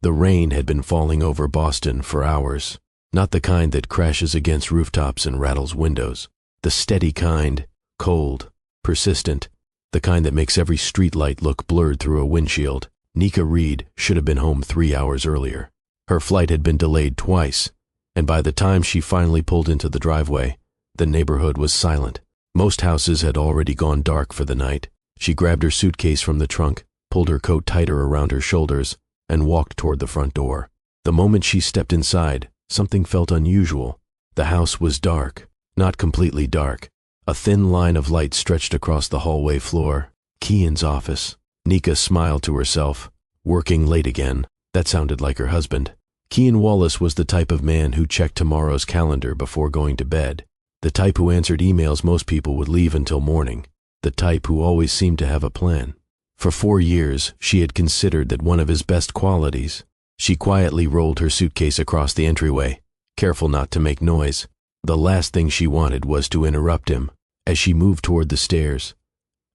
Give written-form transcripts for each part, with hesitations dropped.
The rain had been falling over Boston for hours, not the kind that crashes against rooftops and rattles windows. The steady kind, cold, persistent, the kind that makes every streetlight look blurred through a windshield. Nika Reed should have been home 3 hours earlier. Her flight had been delayed twice, and by the time she finally pulled into the driveway, the neighborhood was silent. Most houses had already gone dark for the night. She grabbed her suitcase from the trunk, pulled her coat tighter around her shoulders, and walked toward the front door. The moment she stepped inside, something felt unusual. The house was dark, not completely dark. A thin line of light stretched across the hallway floor. Kian's office. Nika smiled to herself. Working late again. That sounded like her husband. Kian Wallace was the type of man who checked tomorrow's calendar before going to bed. The type who answered emails most people would leave until morning. The type who always seemed to have a plan. For 4 years, she had considered that one of his best qualities. She quietly rolled her suitcase across the entryway, careful not to make noise. The last thing she wanted was to interrupt him. As she moved toward the stairs,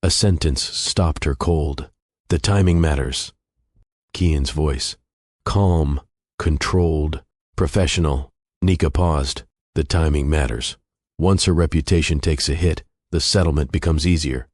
a sentence stopped her cold. The timing matters. Kian's voice. Calm, controlled, professional. Nika paused. The timing matters. Once her reputation takes a hit, the settlement becomes easier.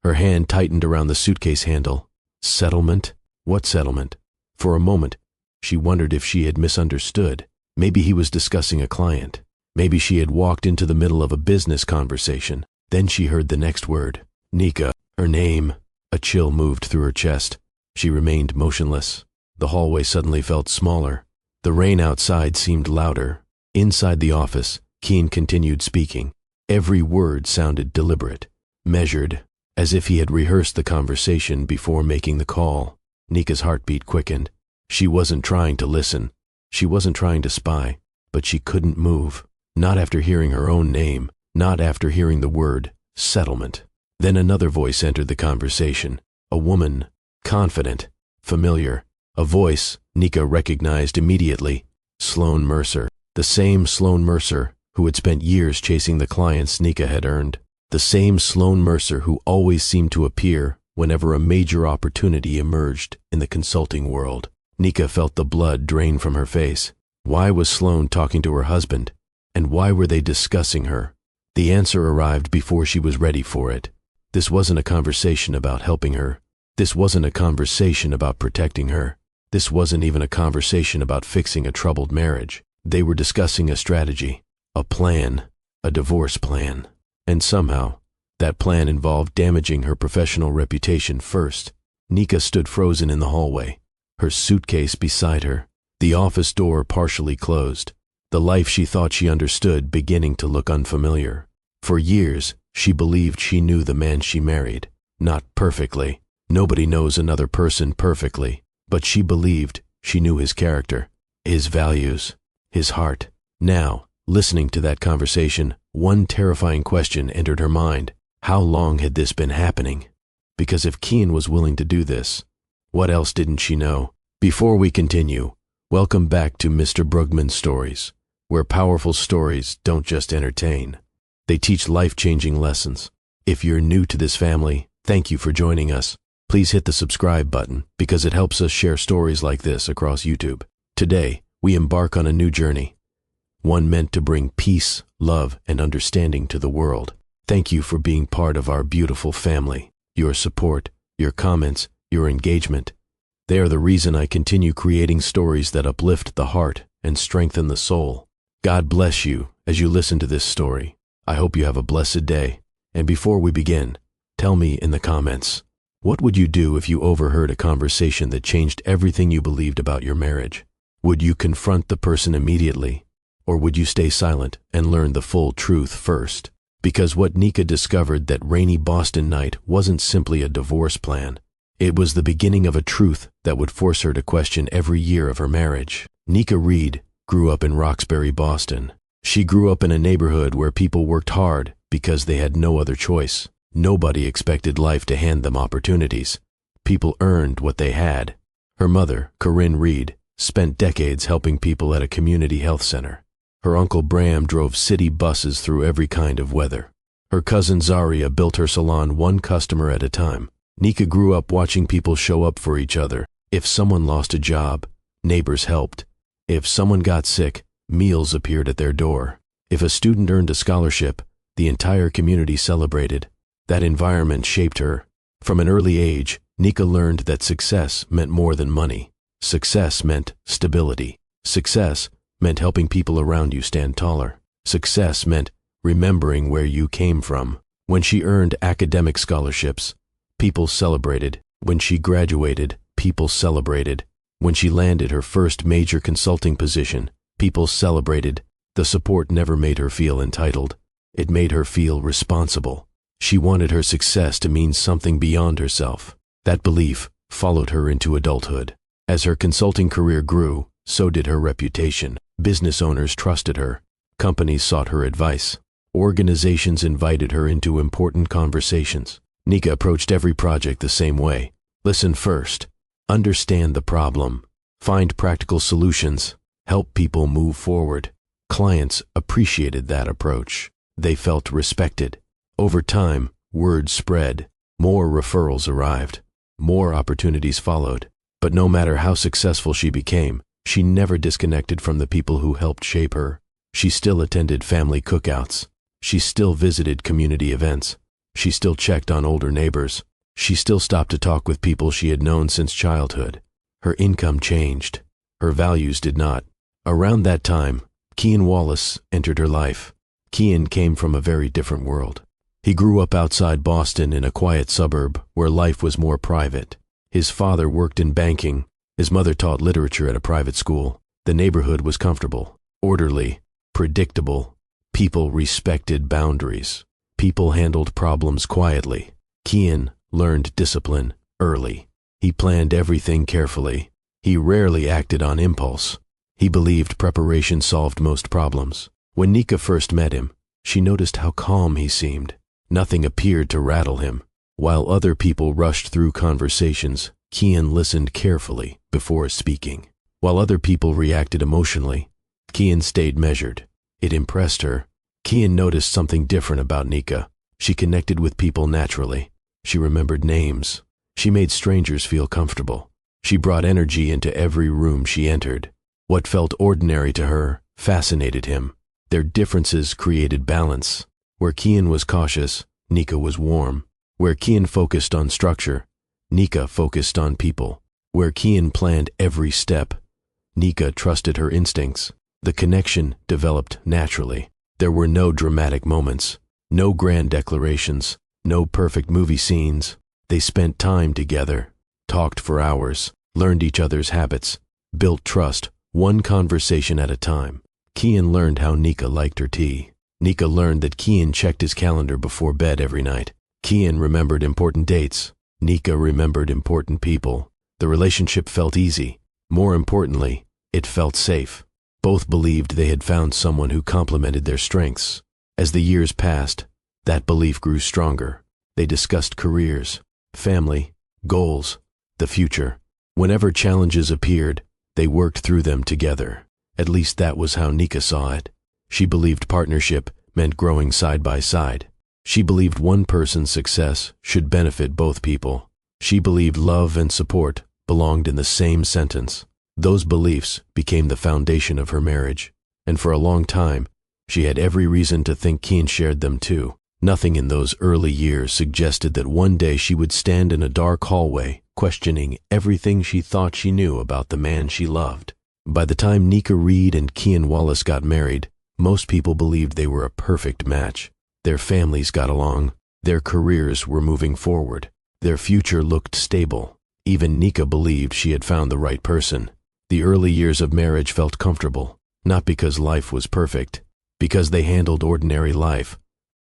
Her hand tightened around the suitcase handle. Settlement? What settlement? For a moment, she wondered if she had misunderstood. Maybe he was discussing a client. Maybe she had walked into the middle of a business conversation. Then she heard the next word. Nika. Her name. A chill moved through her chest. She remained motionless. The hallway suddenly felt smaller. The rain outside seemed louder. Inside the office, Kian continued speaking. Every word sounded deliberate, measured, as if he had rehearsed the conversation before making the call. Nika's heartbeat quickened. She wasn't trying to listen. She wasn't trying to spy, but she couldn't move. Not after hearing her own name, not after hearing the word settlement. Then another voice entered the conversation. A woman, confident, familiar. A voice Nika recognized immediately. Sloan Mercer. The same Sloan Mercer who had spent years chasing the clients Nika had earned. The same Sloan Mercer who always seemed to appear whenever a major opportunity emerged in the consulting world. Nika felt the blood drain from her face. Why was Sloan talking to her husband? And why were they discussing her? The answer arrived before she was ready for it. This wasn't a conversation about helping her. This wasn't a conversation about protecting her. This wasn't even a conversation about fixing a troubled marriage. They were discussing a strategy, a plan, a divorce plan. And somehow, that plan involved damaging her professional reputation first. Nika stood frozen in the hallway, her suitcase beside her, the office door partially closed, the life she thought she understood beginning to look unfamiliar. For years, she believed she knew the man she married. Not perfectly. Nobody knows another person perfectly. But she believed she knew his character, his values, his heart. Now, listening to that conversation, one terrifying question entered her mind. How long had this been happening? Because if Kian was willing to do this, what else didn't she know? Before we continue, welcome back to Mr. Brugman Stories, where powerful stories don't just entertain. They teach life-changing lessons. If you're new to this family, thank you for joining us. Please hit the subscribe button because it helps us share stories like this across YouTube. Today, we embark on a new journey, one meant to bring peace, love, and understanding to the world. Thank you for being part of our beautiful family. Your support, your comments, your engagement. They are the reason I continue creating stories that uplift the heart and strengthen the soul. God bless you as you listen to this story. I hope you have a blessed day. And before we begin, tell me in the comments, what would you do if you overheard a conversation that changed everything you believed about your marriage? Would you confront the person immediately? Or would you stay silent and learn the full truth first? Because what Nika discovered that rainy Boston night wasn't simply a divorce plan. It was the beginning of a truth that would force her to question every year of her marriage. Nika Reed grew up in Roxbury, Boston. She grew up in a neighborhood where people worked hard because they had no other choice. Nobody expected life to hand them opportunities. People earned what they had. Her mother, Corinne Reed, spent decades helping people at a community health center. Her uncle Bram drove city buses through every kind of weather. Her cousin Zaria built her salon one customer at a time. Nika grew up watching people show up for each other. If someone lost a job, neighbors helped. If someone got sick, meals appeared at their door. If a student earned a scholarship, the entire community celebrated. That environment shaped her. From an early age, Nika learned that success meant more than money. Success meant stability. Success meant helping people around you stand taller. Success meant remembering where you came from. When she earned academic scholarships, people celebrated. When she graduated, people celebrated. When she landed her first major consulting position, people celebrated. The support never made her feel entitled. It made her feel responsible. She wanted her success to mean something beyond herself. That belief followed her into adulthood. As her consulting career grew, so did her reputation. Business owners trusted her. Companies sought her advice. Organizations invited her into important conversations. Nika approached every project the same way. Listen first. Understand the problem. Find practical solutions. Help people move forward. Clients appreciated that approach. They felt respected. Over time, word spread. More referrals arrived. More opportunities followed. But no matter how successful she became, she never disconnected from the people who helped shape her. She still attended family cookouts. She still visited community events. She still checked on older neighbors. She still stopped to talk with people she had known since childhood. Her income changed. Her values did not. Around that time, Kian Wallace entered her life. Kian came from a very different world. He grew up outside Boston in a quiet suburb where life was more private. His father worked in banking. His mother taught literature at a private school. The neighborhood was comfortable, orderly, predictable. People respected boundaries. People handled problems quietly. Kian learned discipline early. He planned everything carefully. He rarely acted on impulse. He believed preparation solved most problems. When Nika first met him, she noticed how calm he seemed. Nothing appeared to rattle him. While other people rushed through conversations, Kian listened carefully before speaking. While other people reacted emotionally, Kian stayed measured. It impressed her. Kian noticed something different about Nika. She connected with people naturally. She remembered names. She made strangers feel comfortable. She brought energy into every room she entered. What felt ordinary to her fascinated him. Their differences created balance. Where Kian was cautious, Nika was warm. Where Kian focused on structure, Nika focused on people. Where Kian planned every step, Nika trusted her instincts. The connection developed naturally. There were no dramatic moments, no grand declarations, no perfect movie scenes. They spent time together, talked for hours, learned each other's habits, built trust, one conversation at a time. Kian learned how Nika liked her tea. Nika learned that Kian checked his calendar before bed every night. Kian remembered important dates. Nika remembered important people. The relationship felt easy. More importantly, it felt safe. Both believed they had found someone who complemented their strengths. As the years passed, that belief grew stronger. They discussed careers, family, goals, the future. Whenever challenges appeared, they worked through them together. At least that was how Nika saw it. She believed partnership meant growing side by side. She believed one person's success should benefit both people. She believed love and support belonged in the same sentence. Those beliefs became the foundation of her marriage, and for a long time, she had every reason to think Kian shared them too. Nothing in those early years suggested that one day she would stand in a dark hallway, questioning everything she thought she knew about the man she loved. By the time Nika Reed and Kian Wallace got married, most people believed they were a perfect match. Their families got along. Their careers were moving forward. Their future looked stable. Even Nika believed she had found the right person. The early years of marriage felt comfortable, not because life was perfect, because they handled ordinary life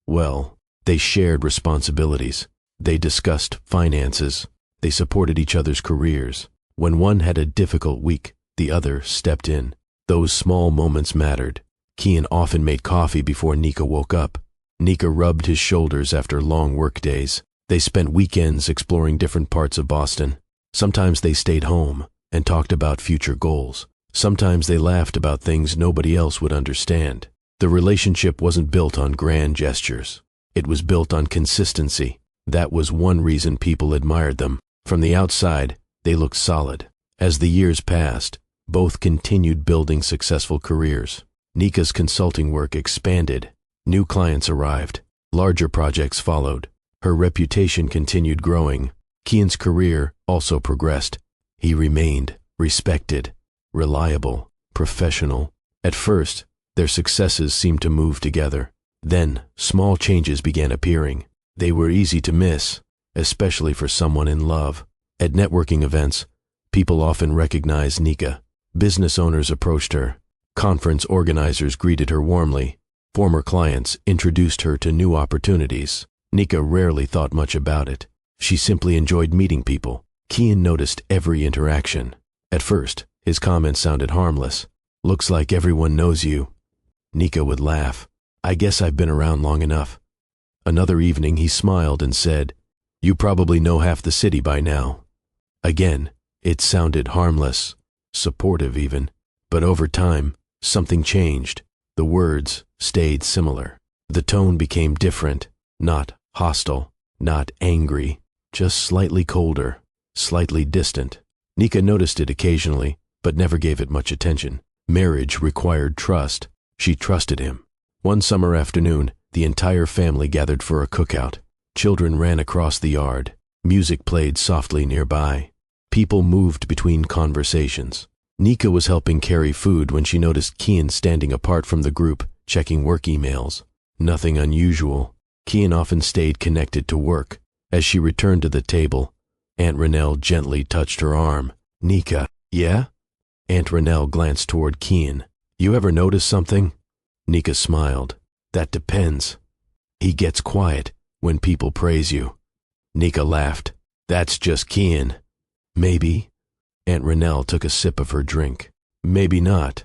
well. They shared responsibilities. They discussed finances. They supported each other's careers. When one had a difficult week, the other stepped in. Those small moments mattered. Kian often made coffee before Nika woke up. Nika rubbed his shoulders after long work days. They spent weekends exploring different parts of Boston. Sometimes they stayed home and talked about future goals. Sometimes they laughed about things nobody else would understand. The relationship wasn't built on grand gestures. It was built on consistency. That was one reason people admired them. From the outside, they looked solid. As the years passed, Both continued building successful careers. Nika's consulting work expanded. New clients arrived. Larger projects followed. Her reputation continued growing. Kian's career also progressed. He remained respected, reliable, professional. At first, their successes seemed to move together. Then, small changes began appearing. They were easy to miss, especially for someone in love. At networking events, people often recognized Nika. Business owners approached her. Conference organizers greeted her warmly. Former clients introduced her to new opportunities. Nika rarely thought much about it. She simply enjoyed meeting people. Kian noticed every interaction. At first, his comments sounded harmless. "Looks like everyone knows you." Nika would laugh. "I guess I've been around long enough." Another evening, he smiled and said, "You probably know half the city by now." Again, it sounded harmless, supportive even. But over time, something changed. The words stayed similar. The tone became different, not hostile, not angry, just slightly colder, slightly distant. Nika noticed it occasionally, but never gave it much attention. Marriage required trust. She trusted him. One summer afternoon, the entire family gathered for a cookout. Children ran across the yard. Music played softly nearby. People moved between conversations. Nika was helping carry food when she noticed Kian standing apart from the group, checking work emails. Nothing unusual. Kian often stayed connected to work. As she returned to the table, Aunt Renelle gently touched her arm. "Nika, yeah?" Aunt Renelle glanced toward Kian. "You ever notice something?" Nika smiled. "That depends. He gets quiet when people praise you." Nika laughed. "That's just Kian." "Maybe." Aunt Renelle took a sip of her drink. "Maybe not."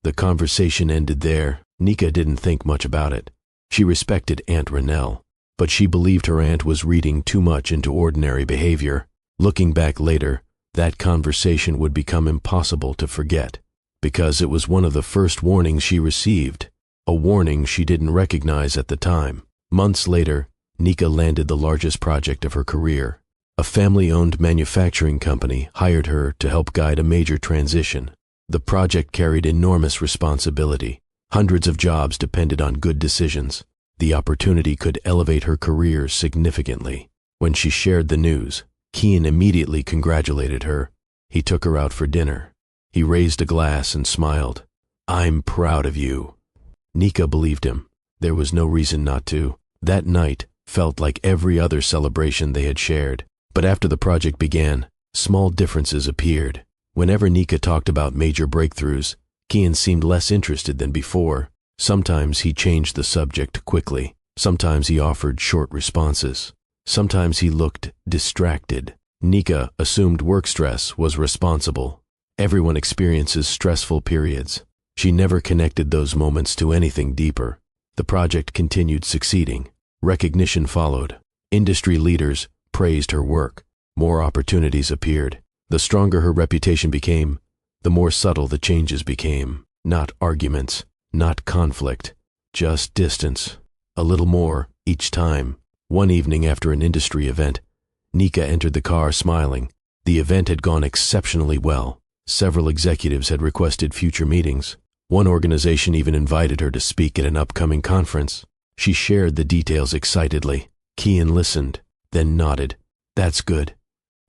The conversation ended there. Nika didn't think much about it. She respected Aunt Renelle, but she believed her aunt was reading too much into ordinary behavior. Looking back later, that conversation would become impossible to forget, because it was one of the first warnings she received, a warning she didn't recognize at the time. Months later, Nika landed the largest project of her career. A family-owned manufacturing company hired her to help guide a major transition. The project carried enormous responsibility. Hundreds of jobs depended on good decisions. The opportunity could elevate her career significantly. When she shared the news, Kian immediately congratulated her. He took her out for dinner. He raised a glass and smiled. "I'm proud of you." Nika believed him. There was no reason not to. That night felt like every other celebration they had shared. But after the project began, small differences appeared. Whenever Nika talked about major breakthroughs, Kian seemed less interested than before. Sometimes he changed the subject quickly. Sometimes he offered short responses. Sometimes he looked distracted. Nika assumed work stress was responsible. Everyone experiences stressful periods. She never connected those moments to anything deeper. The project continued succeeding. Recognition followed. Industry leaders praised her work. More opportunities appeared. The stronger her reputation became, the more subtle the changes became. Not arguments, not conflict, just distance. A little more each time. One evening after an industry event, Nika entered the car smiling. The event had gone exceptionally well. Several executives had requested future meetings. One organization even invited her to speak at an upcoming conference. She shared the details excitedly. Kian listened, then nodded. "That's good."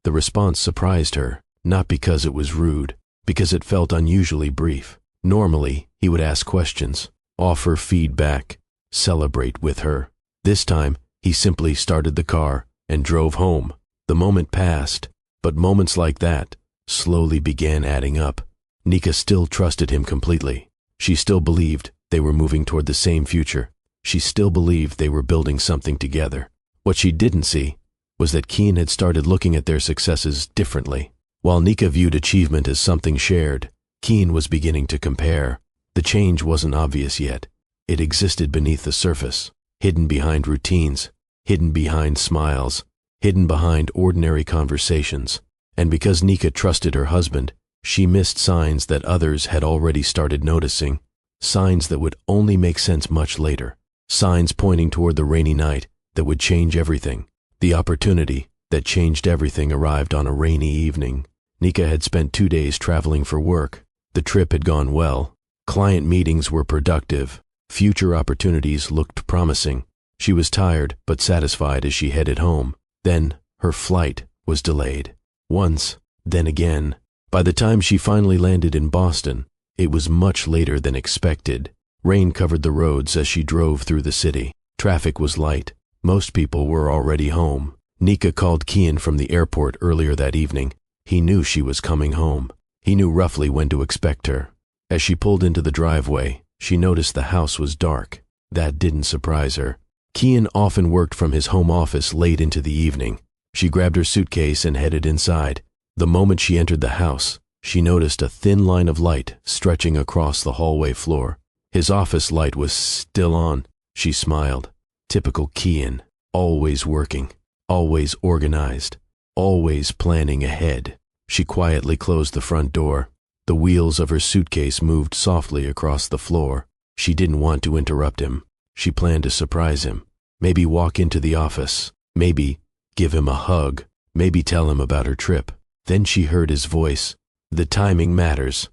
The response surprised her, not because it was rude, because it felt unusually brief. Normally, he would ask questions, offer feedback, celebrate with her. This time, he simply started the car and drove home. The moment passed, but moments like that slowly began adding up. Nika still trusted him completely. She still believed they were moving toward the same future. She still believed they were building something together. What she didn't see was that Kian had started looking at their successes differently. While Nika viewed achievement as something shared, Kian was beginning to compare. The change wasn't obvious yet. It existed beneath the surface, hidden behind routines, hidden behind smiles, hidden behind ordinary conversations. And because Nika trusted her husband, she missed signs that others had already started noticing, signs that would only make sense much later, signs pointing toward the rainy night that would change everything. The opportunity that changed everything arrived on a rainy evening. Nika had spent 2 days traveling for work. The trip had gone well. Client meetings were productive. Future opportunities looked promising. She was tired but satisfied as she headed home. Then her flight was delayed. Once, then again. By the time she finally landed in Boston, it was much later than expected. Rain covered the roads as she drove through the city. Traffic was light. Most people were already home. Nika called Kian from the airport earlier that evening. He knew she was coming home. He knew roughly when to expect her. As she pulled into the driveway, she noticed the house was dark. That didn't surprise her. Kian often worked from his home office late into the evening. She grabbed her suitcase and headed inside. The moment she entered the house, she noticed a thin line of light stretching across the hallway floor. His office light was still on. She smiled. Typical Kian, always working, always organized, always planning ahead. She quietly closed the front door. The wheels of her suitcase moved softly across the floor. She didn't want to interrupt him. She planned to surprise him. Maybe walk into the office. Maybe give him a hug. Maybe tell him about her trip. Then she heard his voice. The timing matters.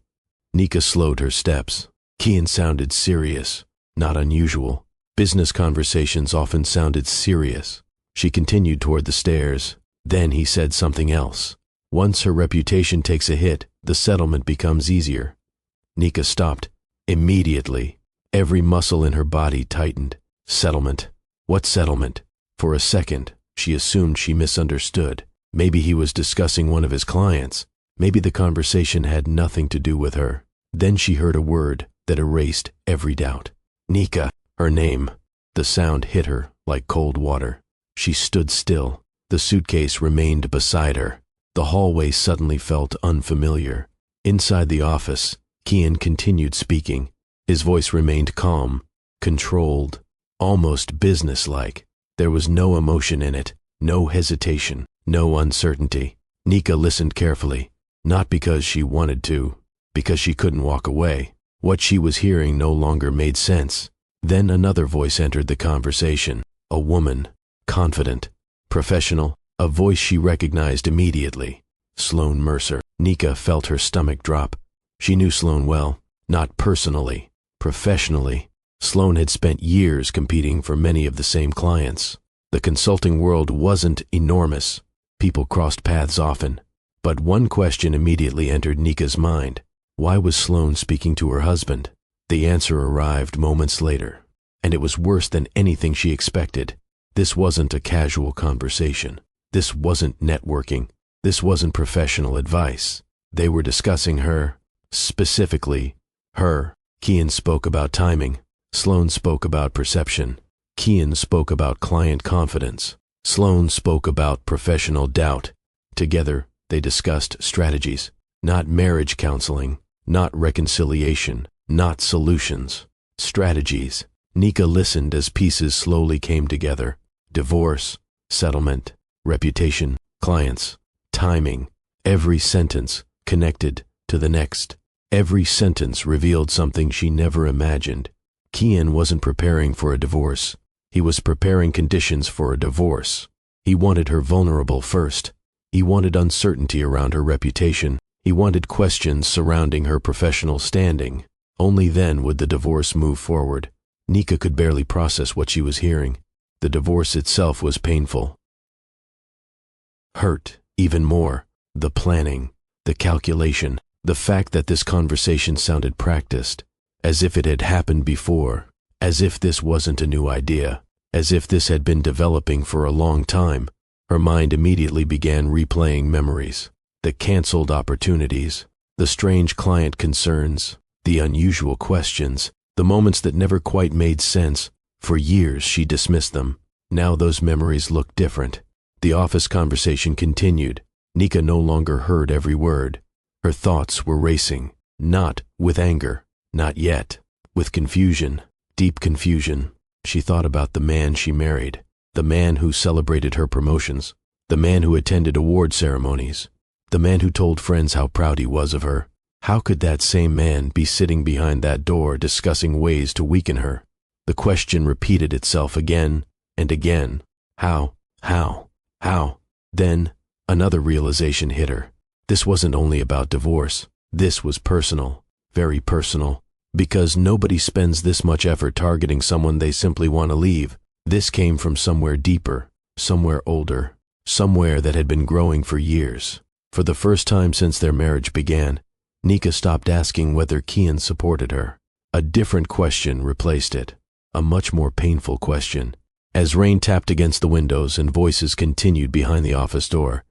Nika slowed her steps. Kian sounded serious, not unusual. Business conversations often sounded serious. She continued toward the stairs. Then he said something else. Once her reputation takes a hit, the settlement becomes easier. Nika stopped. Immediately, every muscle in her body tightened. Settlement. What settlement? For a second, she assumed she misunderstood. Maybe he was discussing one of his clients. Maybe the conversation had nothing to do with her. Then she heard a word that erased every doubt. Nika, her name. The sound hit her like cold water. She stood still. The suitcase remained beside her. The hallway suddenly felt unfamiliar. Inside the office, Kian continued speaking. His voice remained calm, controlled, almost businesslike. There was no emotion in it, no hesitation, no uncertainty. Nika listened carefully, not because she wanted to, because she couldn't walk away. What she was hearing no longer made sense. Then another voice entered the conversation. A woman, confident, professional, a voice she recognized immediately. Sloane Mercer. Nika felt her stomach drop. She knew Sloane well, not personally, professionally. Sloane had spent years competing for many of the same clients. The consulting world wasn't enormous. People crossed paths often. But one question immediately entered Nika's mind. Why was Sloane speaking to her husband? The answer arrived moments later, and it was worse than anything she expected. This wasn't a casual conversation. This wasn't networking. This wasn't professional advice. They were discussing her, specifically her. Kian spoke about timing. Sloane spoke about perception. Kian spoke about client confidence. Sloane spoke about professional doubt. Together, they discussed strategies, not marriage counseling, not reconciliation, not solutions, strategies. Nika listened as pieces slowly came together. Divorce, settlement, reputation, clients, timing. Every sentence connected to the next. Every sentence revealed something she never imagined. Kian wasn't preparing for a divorce. He was preparing conditions for a divorce. He wanted her vulnerable first. He wanted uncertainty around her reputation. He wanted questions surrounding her professional standing. Only then would the divorce move forward. Nika could barely process what she was hearing. The divorce itself was painful. Hurt, even more. The planning, the calculation, the fact that this conversation sounded practiced, as if it had happened before, as if this wasn't a new idea, as if this had been developing for a long time. Her mind immediately began replaying memories. The canceled opportunities, the strange client concerns, the unusual questions, the moments that never quite made sense. For years she dismissed them. Now those memories looked different. The office conversation continued. Nika no longer heard every word. Her thoughts were racing, not with anger, not yet, with confusion, deep confusion. She thought about the man she married, the man who celebrated her promotions, the man who attended award ceremonies, the man who told friends how proud he was of her. How could that same man be sitting behind that door discussing ways to weaken her? The question repeated itself again and again. How? Then, another realization hit her. This wasn't only about divorce. This was personal. very personal, because nobody spends this much effort targeting someone they simply want to leave. This came from somewhere deeper, somewhere older, somewhere that had been growing for years. For the first time since their marriage began, Nika stopped asking whether Kian supported her. A different question replaced it, a much more painful question. As rain tapped against the windows and voices continued behind the office door,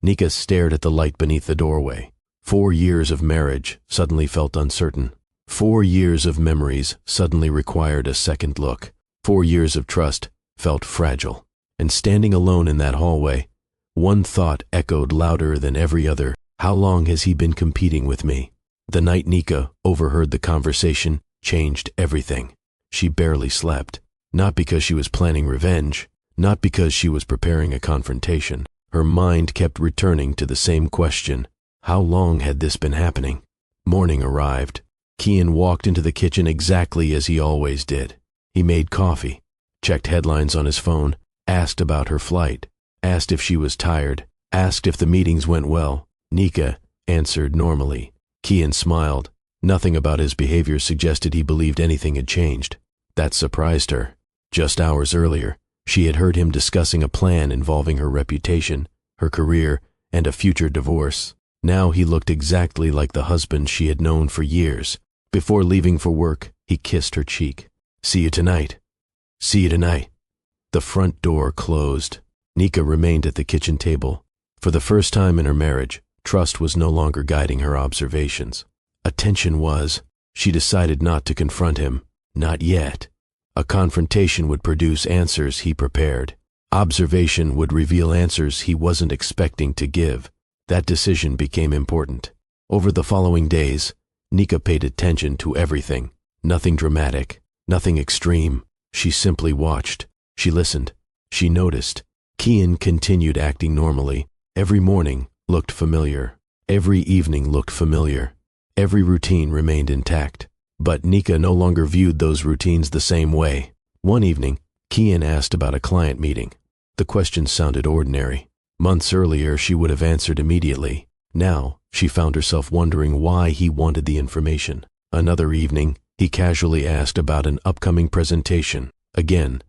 Nika stared at the light beneath the doorway. 4 years of marriage suddenly felt uncertain. 4 years of memories suddenly required a second look. 4 years of trust felt fragile. And standing alone in that hallway, one thought echoed louder than every other. How long has he been competing with me? The night Nika overheard the conversation changed everything. She barely slept. Not because she was planning revenge, not because she was preparing a confrontation. Her mind kept returning to the same question. How long had this been happening? Morning arrived. Kian walked into the kitchen exactly as he always did. He made coffee, checked headlines on his phone, asked about her flight, asked if she was tired, asked if the meetings went well. Nika answered normally. Kian smiled. Nothing about his behavior suggested he believed anything had changed. That surprised her. Just hours earlier, she had heard him discussing a plan involving her reputation, her career, and a future divorce. Now he looked exactly like the husband she had known for years. Before leaving for work, he kissed her cheek. "See you tonight. See you tonight." The front door closed. Nika remained at the kitchen table. For the first time in her marriage, trust was no longer guiding her observations. Attention was. She decided not to confront him. Not yet. A confrontation would produce answers he prepared. Observation would reveal answers he wasn't expecting to give. That decision became important. Over the following days, Nika paid attention to everything. Nothing dramatic, nothing extreme. She simply watched. She listened. She noticed. Kian continued acting normally. Every morning looked familiar. Every evening looked familiar. Every routine remained intact. But Nika no longer viewed those routines the same way. One evening, Kian asked about a client meeting. The question sounded ordinary. Months earlier, she would have answered immediately. Now, she found herself wondering why he wanted the information. Another evening, he casually asked about an upcoming presentation. Again,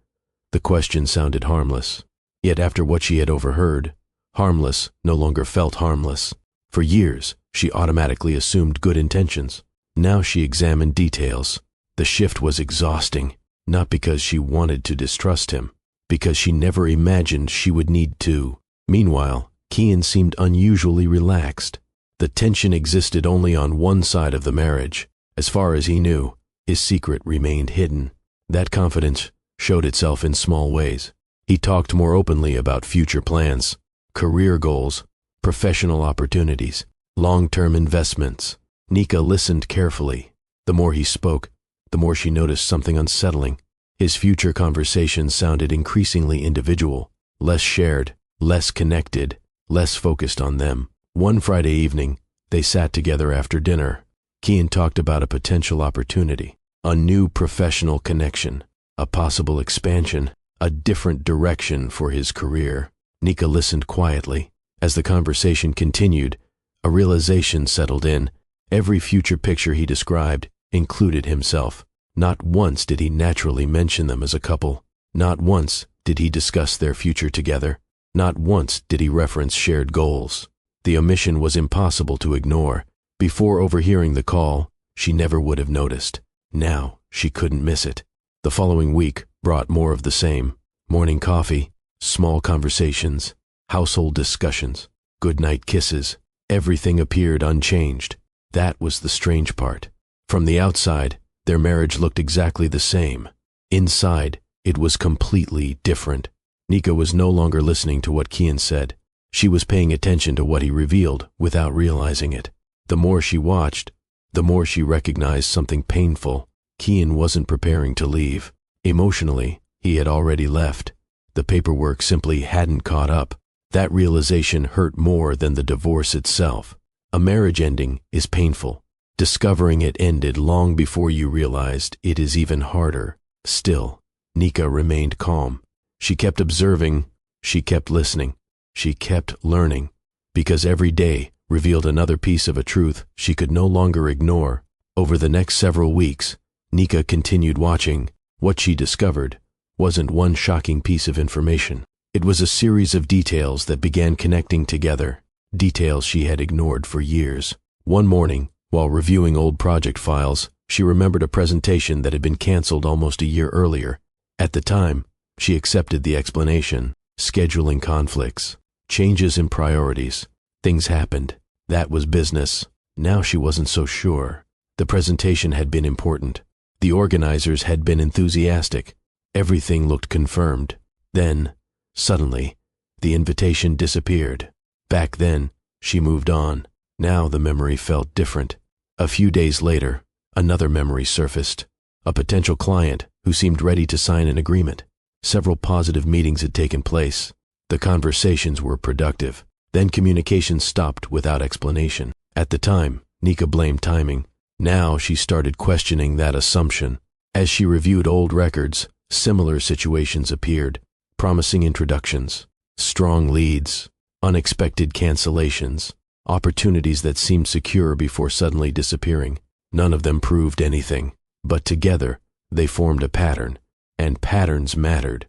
the question sounded harmless. Yet after what she had overheard, harmless no longer felt harmless. For years, she automatically assumed good intentions. Now she examined details. The shift was exhausting, not because she wanted to distrust him, because she never imagined she would need to. Meanwhile, Kian seemed unusually relaxed. The tension existed only on one side of the marriage. As far as he knew, his secret remained hidden. That confidence showed itself in small ways. He talked more openly about future plans, career goals, professional opportunities, long-term investments. Nika listened carefully. The more he spoke, the more she noticed something unsettling. His future conversations sounded increasingly individual, less shared, less connected, less focused on them. One Friday evening, they sat together after dinner. Kian talked about a potential opportunity, a new professional connection, a possible expansion, a different direction for his career. Nika listened quietly. As the conversation continued, a realization settled in. Every future picture he described included himself. Not once did he naturally mention them as a couple. Not once did he discuss their future together. Not once did he reference shared goals. The omission was impossible to ignore. Before overhearing the call, she never would have noticed. Now, she couldn't miss it. The following week brought more of the same. Morning coffee, small conversations, household discussions, goodnight kisses. Everything appeared unchanged. That was the strange part. From the outside, their marriage looked exactly the same. Inside, it was completely different. Nika was no longer listening to what Kian said. She was paying attention to what he revealed without realizing it. The more she watched, the more she recognized something painful. Kian wasn't preparing to leave. Emotionally, he had already left. The paperwork simply hadn't caught up. That realization hurt more than the divorce itself. A marriage ending is painful. Discovering it ended long before you realized it is even harder. Still, Nika remained calm. She kept observing, she kept listening, she kept learning, because every day revealed another piece of a truth she could no longer ignore. Over the next several weeks, Nika continued watching. What she discovered wasn't one shocking piece of information. It was a series of details that began connecting together, details she had ignored for years. One morning, while reviewing old project files, she remembered a presentation that had been canceled almost a year earlier. At the time, she accepted the explanation: scheduling conflicts, changes in priorities. Things happened. That was business. Now she wasn't so sure. The presentation had been important. The organizers had been enthusiastic. Everything looked confirmed. Then, suddenly, the invitation disappeared. Back then, she moved on. Now the memory felt different. A few days later, another memory surfaced. A potential client who seemed ready to sign an agreement. Several positive meetings had taken place. The conversations were productive. Then communication stopped without explanation. At the time, Nika blamed timing. Now she started questioning that assumption. As she reviewed old records, similar situations appeared. Promising introductions, strong leads, unexpected cancellations, opportunities that seemed secure before suddenly disappearing. None of them proved anything, but together they formed a pattern, and patterns mattered.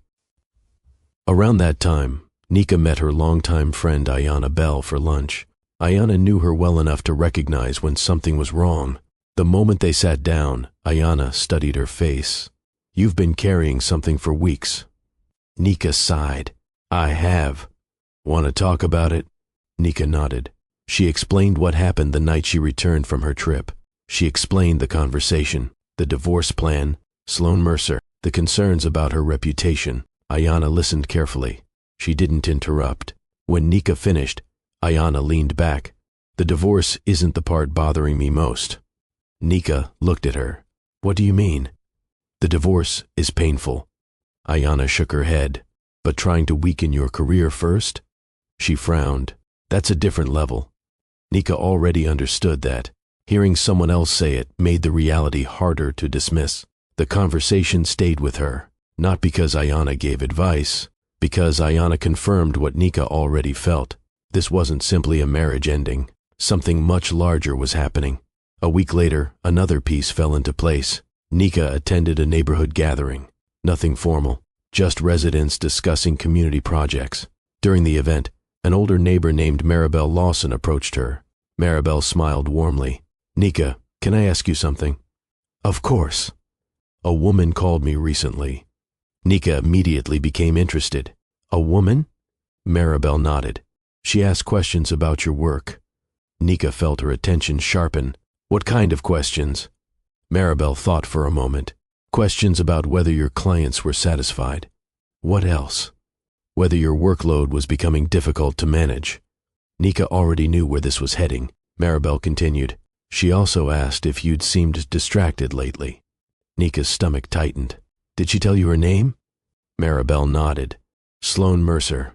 Around that time, Nika met her longtime friend Ayanna Bell for lunch. Ayanna knew her well enough to recognize when something was wrong. The moment they sat down, Ayanna studied her face. "You've been carrying something for weeks." Nika sighed. "I have." "Want to talk about it?" Nika nodded. She explained what happened the night she returned from her trip. She explained the conversation, the divorce plan, Sloan Mercer, the concerns about her reputation. Ayanna listened carefully. She didn't interrupt. When Nika finished, Ayanna leaned back. "The divorce isn't the part bothering me most." Nika looked at her. "What do you mean?" "The divorce is painful." Ayanna shook her head. "But trying to weaken your career first?" She frowned. "That's a different level." Nika already understood that. Hearing someone else say it made the reality harder to dismiss. The conversation stayed with her, not because Ayanna gave advice, because Ayanna confirmed what Nika already felt. This wasn't simply a marriage ending. Something much larger was happening. A week later, another piece fell into place. Nika attended a neighborhood gathering. Nothing formal, just residents discussing community projects. During the event, an older neighbor named Maribel Lawson approached her. Maribel smiled warmly. "Nika, can I ask you something?" "Of course." "A woman called me recently." Nika immediately became interested. "A woman?" Maribel nodded. "She asked questions about your work." Nika felt her attention sharpen. "What kind of questions?" Maribel thought for a moment. "Questions about whether your clients were satisfied." "What else?" "Whether your workload was becoming difficult to manage." Nika already knew where this was heading. Maribel continued. "She also asked if you'd seemed distracted lately." Nika's stomach tightened. "Did she tell you her name?" Maribel nodded. "Sloan Mercer."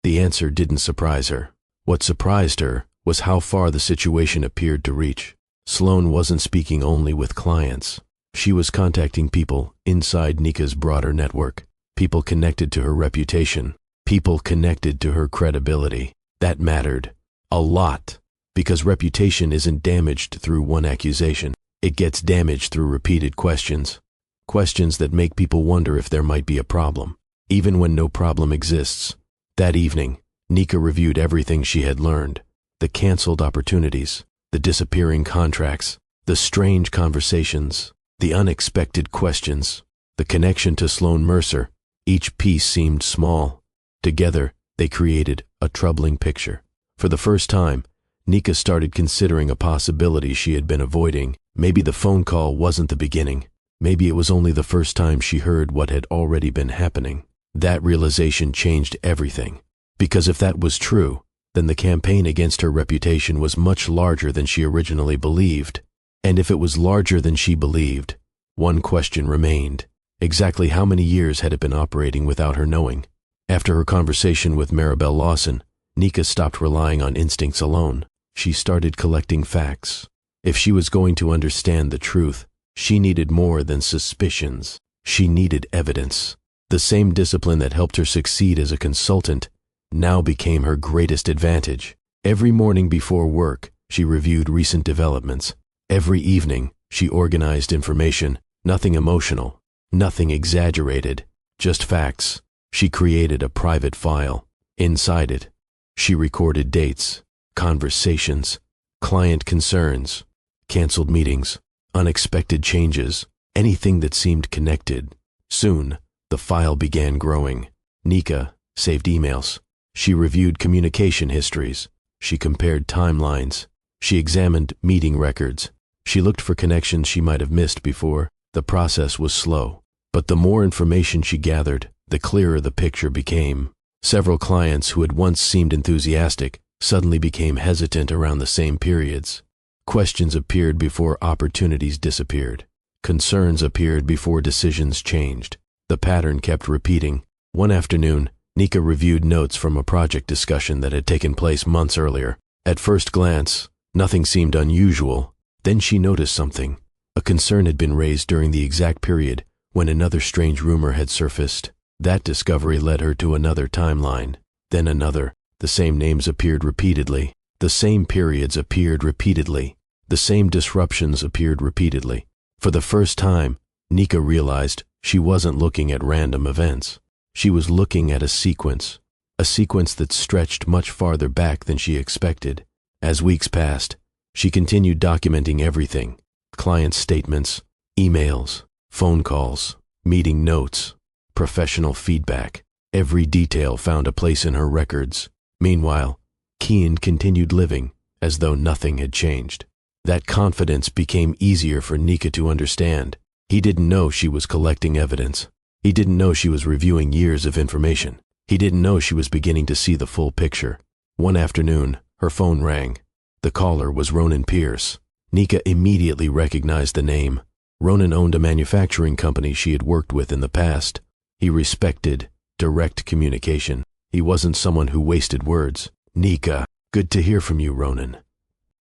The answer didn't surprise her. What surprised her was how far the situation appeared to reach. Sloan wasn't speaking only with clients. She was contacting people inside Nika's broader network, people connected to her reputation, people connected to her credibility. That mattered. A lot. Because reputation isn't damaged through one accusation. It gets damaged through repeated questions. Questions that make people wonder if there might be a problem, even when no problem exists. That evening, Nika reviewed everything she had learned. The canceled opportunities, the disappearing contracts, the strange conversations, the unexpected questions, the connection to Sloan Mercer. Each piece seemed small. Together, they created a troubling picture. For the first time, Nika started considering a possibility she had been avoiding. Maybe the phone call wasn't the beginning. Maybe it was only the first time she heard what had already been happening. That realization changed everything. Because if that was true, then the campaign against her reputation was much larger than she originally believed. And if it was larger than she believed, one question remained. Exactly how many years had it been operating without her knowing? After her conversation with Maribel Lawson, Nika stopped relying on instincts alone. She started collecting facts. If she was going to understand the truth, she needed more than suspicions. She needed evidence. The same discipline that helped her succeed as a consultant now became her greatest advantage. Every morning before work, she reviewed recent developments. Every evening, She organized information, nothing emotional, nothing exaggerated, just facts. She created a private file. Inside it, she recorded dates, conversations, client concerns, canceled meetings, unexpected changes, anything that seemed connected. Soon, the file began growing. Nika saved emails. She reviewed communication histories. She compared timelines. She examined meeting records. She looked for connections she might have missed before. The process was slow, but the more information she gathered, the clearer the picture became. Several clients who had once seemed enthusiastic suddenly became hesitant around the same periods. Questions appeared before opportunities disappeared. Concerns appeared before decisions changed. The pattern kept repeating. One afternoon, Nika reviewed notes from a project discussion that had taken place months earlier. At first glance, nothing seemed unusual. Then she noticed something. A concern had been raised during the exact period when another strange rumor had surfaced. That discovery led her to another timeline, then another. The same names appeared repeatedly. The same periods appeared repeatedly. The same disruptions appeared repeatedly. For the first time, Nika realized she wasn't looking at random events. She was looking at a sequence that stretched much farther back than she expected. As weeks passed, she continued documenting everything: client statements, emails, phone calls, meeting notes, professional feedback. Every detail found a place in her records. Meanwhile, Kian continued living as though nothing had changed. That confidence became easier for Nika to understand. He didn't know she was collecting evidence. He didn't know she was reviewing years of information. He didn't know she was beginning to see the full picture. One afternoon, her phone rang. The caller was Ronan Pierce. Nika immediately recognized the name. Ronan owned a manufacturing company she had worked with in the past. He respected direct communication. He wasn't someone who wasted words. "Nika, good to hear from you, Ronan."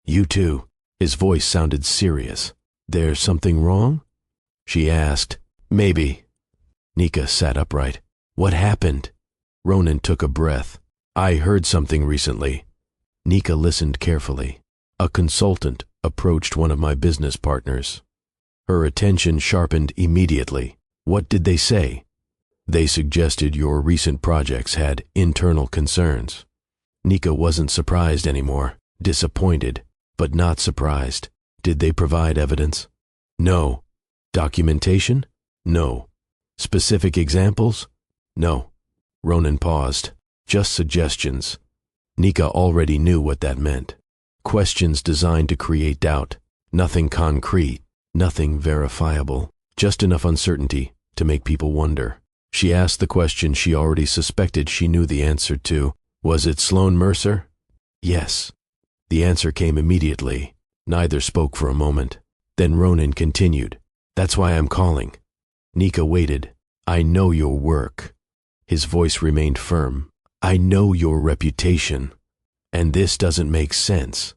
"You too." His voice sounded serious. "There's something wrong?" she asked. "Maybe." Nika sat upright. "What happened?" Ronan took a breath. "I heard something recently." Nika listened carefully. "A consultant approached one of my business partners." Her attention sharpened immediately. "What did they say?" "They suggested your recent projects had internal concerns." Nika wasn't surprised anymore. Disappointed, but not surprised. "Did they provide evidence?" "No." "Documentation?" "No." "Specific examples?" "No." Ronan paused. "Just suggestions." Nika already knew what that meant. Questions designed to create doubt. Nothing concrete, nothing verifiable. Just enough uncertainty to make people wonder. She asked the question she already suspected she knew the answer to. "Was it Sloan Mercer?" "Yes." The answer came immediately. Neither spoke for a moment. Then Ronan continued. "That's why I'm calling." Nika waited. "I know your work." His voice remained firm. "I know your reputation. And this doesn't make sense."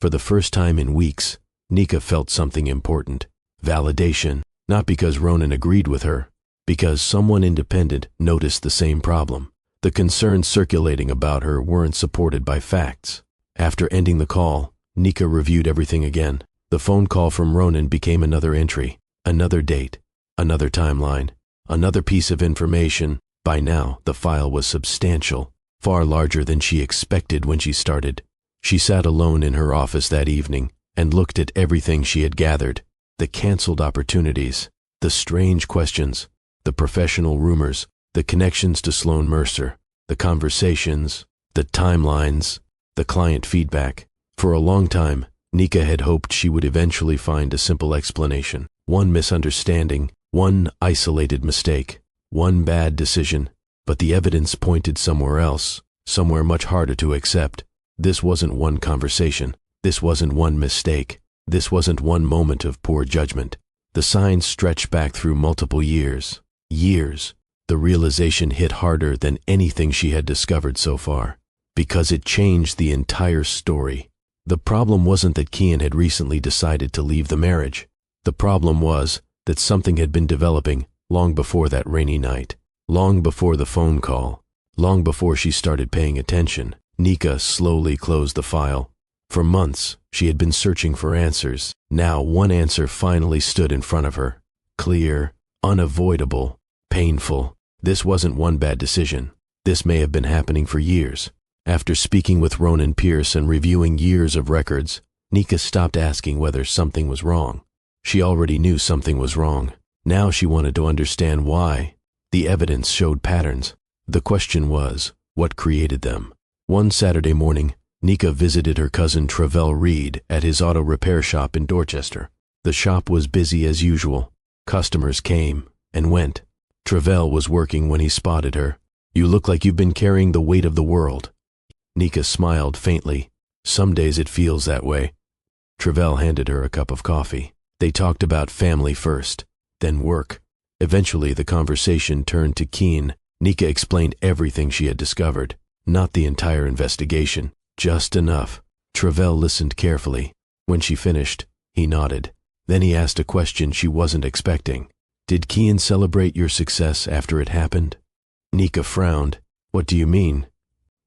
For the first time in weeks, Nika felt something important. Validation. Not because Ronan agreed with her, because someone independent noticed the same problem. The concerns circulating about her weren't supported by facts. After ending the call, Nika reviewed everything again. The phone call from Ronan became another entry, another date, another timeline, another piece of information. By now, the file was substantial, far larger than she expected when she started. She sat alone in her office that evening and looked at everything she had gathered: the canceled opportunities, the strange questions, the professional rumors, the connections to Sloan Mercer, the conversations, the timelines, the client feedback. For a long time, Nika had hoped she would eventually find a simple explanation. One misunderstanding, one isolated mistake, one bad decision. But the evidence pointed somewhere else, somewhere much harder to accept. This wasn't one conversation. This wasn't one mistake. This wasn't one moment of poor judgment. The signs stretched back through multiple years. Years. The realization hit harder than anything she had discovered so far, because it changed the entire story. The problem wasn't that Kian had recently decided to leave the marriage. The problem was that something had been developing long before that rainy night, long before the phone call, long before she started paying attention. Nika slowly closed the file. For months, she had been searching for answers. Now one answer finally stood in front of her. Clear, unavoidable, painful. This wasn't one bad decision. This may have been happening for years. After speaking with Ronan Pierce and reviewing years of records, Nika stopped asking whether something was wrong. She already knew something was wrong. Now she wanted to understand why. The evidence showed patterns. The question was, what created them? One Saturday morning, Nika visited her cousin Travell Reed at his auto repair shop in Dorchester. The shop was busy as usual. Customers came and went. Travell was working when he spotted her. "You look like you've been carrying the weight of the world." Nika smiled faintly. "Some days it feels that way." Travell handed her a cup of coffee. They talked about family first, then work. Eventually the conversation turned to Keane. Nika explained everything she had discovered. Not the entire investigation, just enough. Travell listened carefully. When she finished, he nodded. Then he asked a question she wasn't expecting. "Did Keane celebrate your success after it happened?" Nika frowned. "What do you mean?"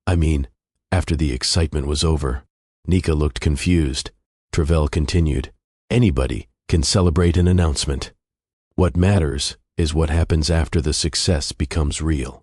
"I mean, after the excitement was over." Nika looked confused. Travell continued, "Anybody can celebrate an announcement. What matters is what happens after the success becomes real."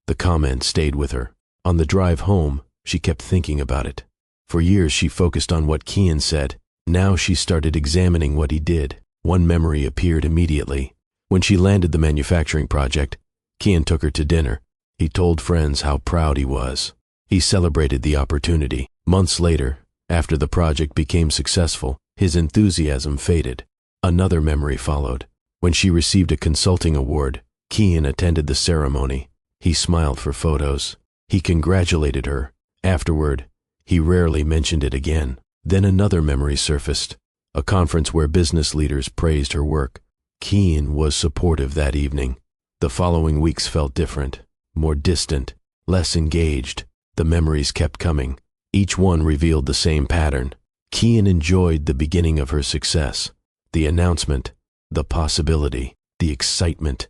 The comment stayed with her. On the drive home, she kept thinking about it. For years she focused on what Keane said. Now she started examining what he did. One memory appeared immediately. When she landed the manufacturing project, Keane took her to dinner. He told friends how proud he was. He celebrated the opportunity. Months later, after the project became successful, his enthusiasm faded. Another memory followed. When she received a consulting award, Keane attended the ceremony. He smiled for photos. He congratulated her. Afterward, he rarely mentioned it again. Then another memory surfaced, a conference where business leaders praised her work. Keane was supportive that evening. The following weeks felt different, more distant, less engaged. The memories kept coming. Each one revealed the same pattern. Keane enjoyed the beginning of her success, the announcement, the possibility, the excitement.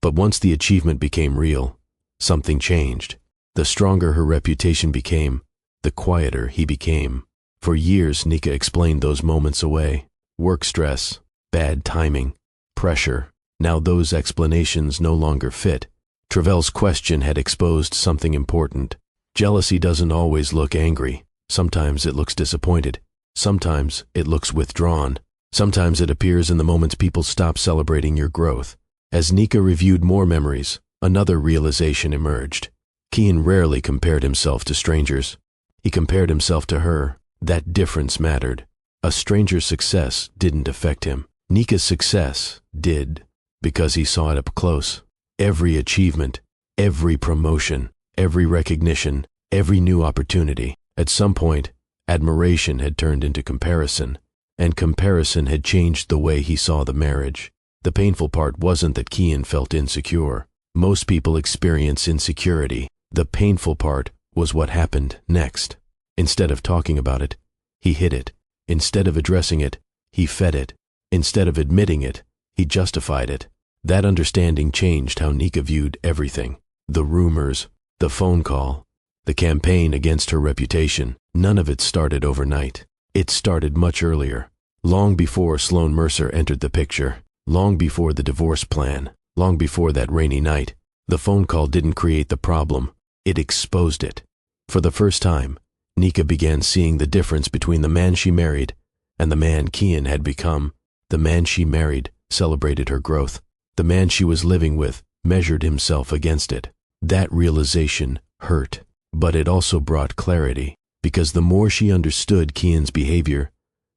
But once the achievement became real, something changed. The stronger her reputation became, the quieter he became. For years, Nika explained those moments away. Work stress, bad timing, pressure. Now those explanations no longer fit. Travell's question had exposed something important. Jealousy doesn't always look angry. Sometimes it looks disappointed. Sometimes it looks withdrawn. Sometimes it appears in the moments people stop celebrating your growth. As Nika reviewed more memories, another realization emerged. Keane rarely compared himself to strangers. He compared himself to her. That difference mattered. A stranger's success didn't affect him. Nika's success did, because he saw it up close. Every achievement, every promotion, every recognition, every new opportunity. At some point, admiration had turned into comparison, and comparison had changed the way he saw the marriage. The painful part wasn't that Keane felt insecure. Most people experience insecurity. The painful part was what happened next. Instead of talking about it, he hid it. Instead of addressing it, he fed it. Instead of admitting it, he justified it. That understanding changed how Nika viewed everything. The rumors, the phone call, the campaign against her reputation. None of it started overnight. It started much earlier. Long before Sloan Mercer entered the picture. Long before the divorce plan. Long before that rainy night. The phone call didn't create the problem. It exposed it. For the first time, Nika began seeing the difference between the man she married and the man Keane had become. The man she married celebrated her growth. The man she was living with measured himself against it. That realization hurt, but it also brought clarity, because the more she understood Keane's behavior,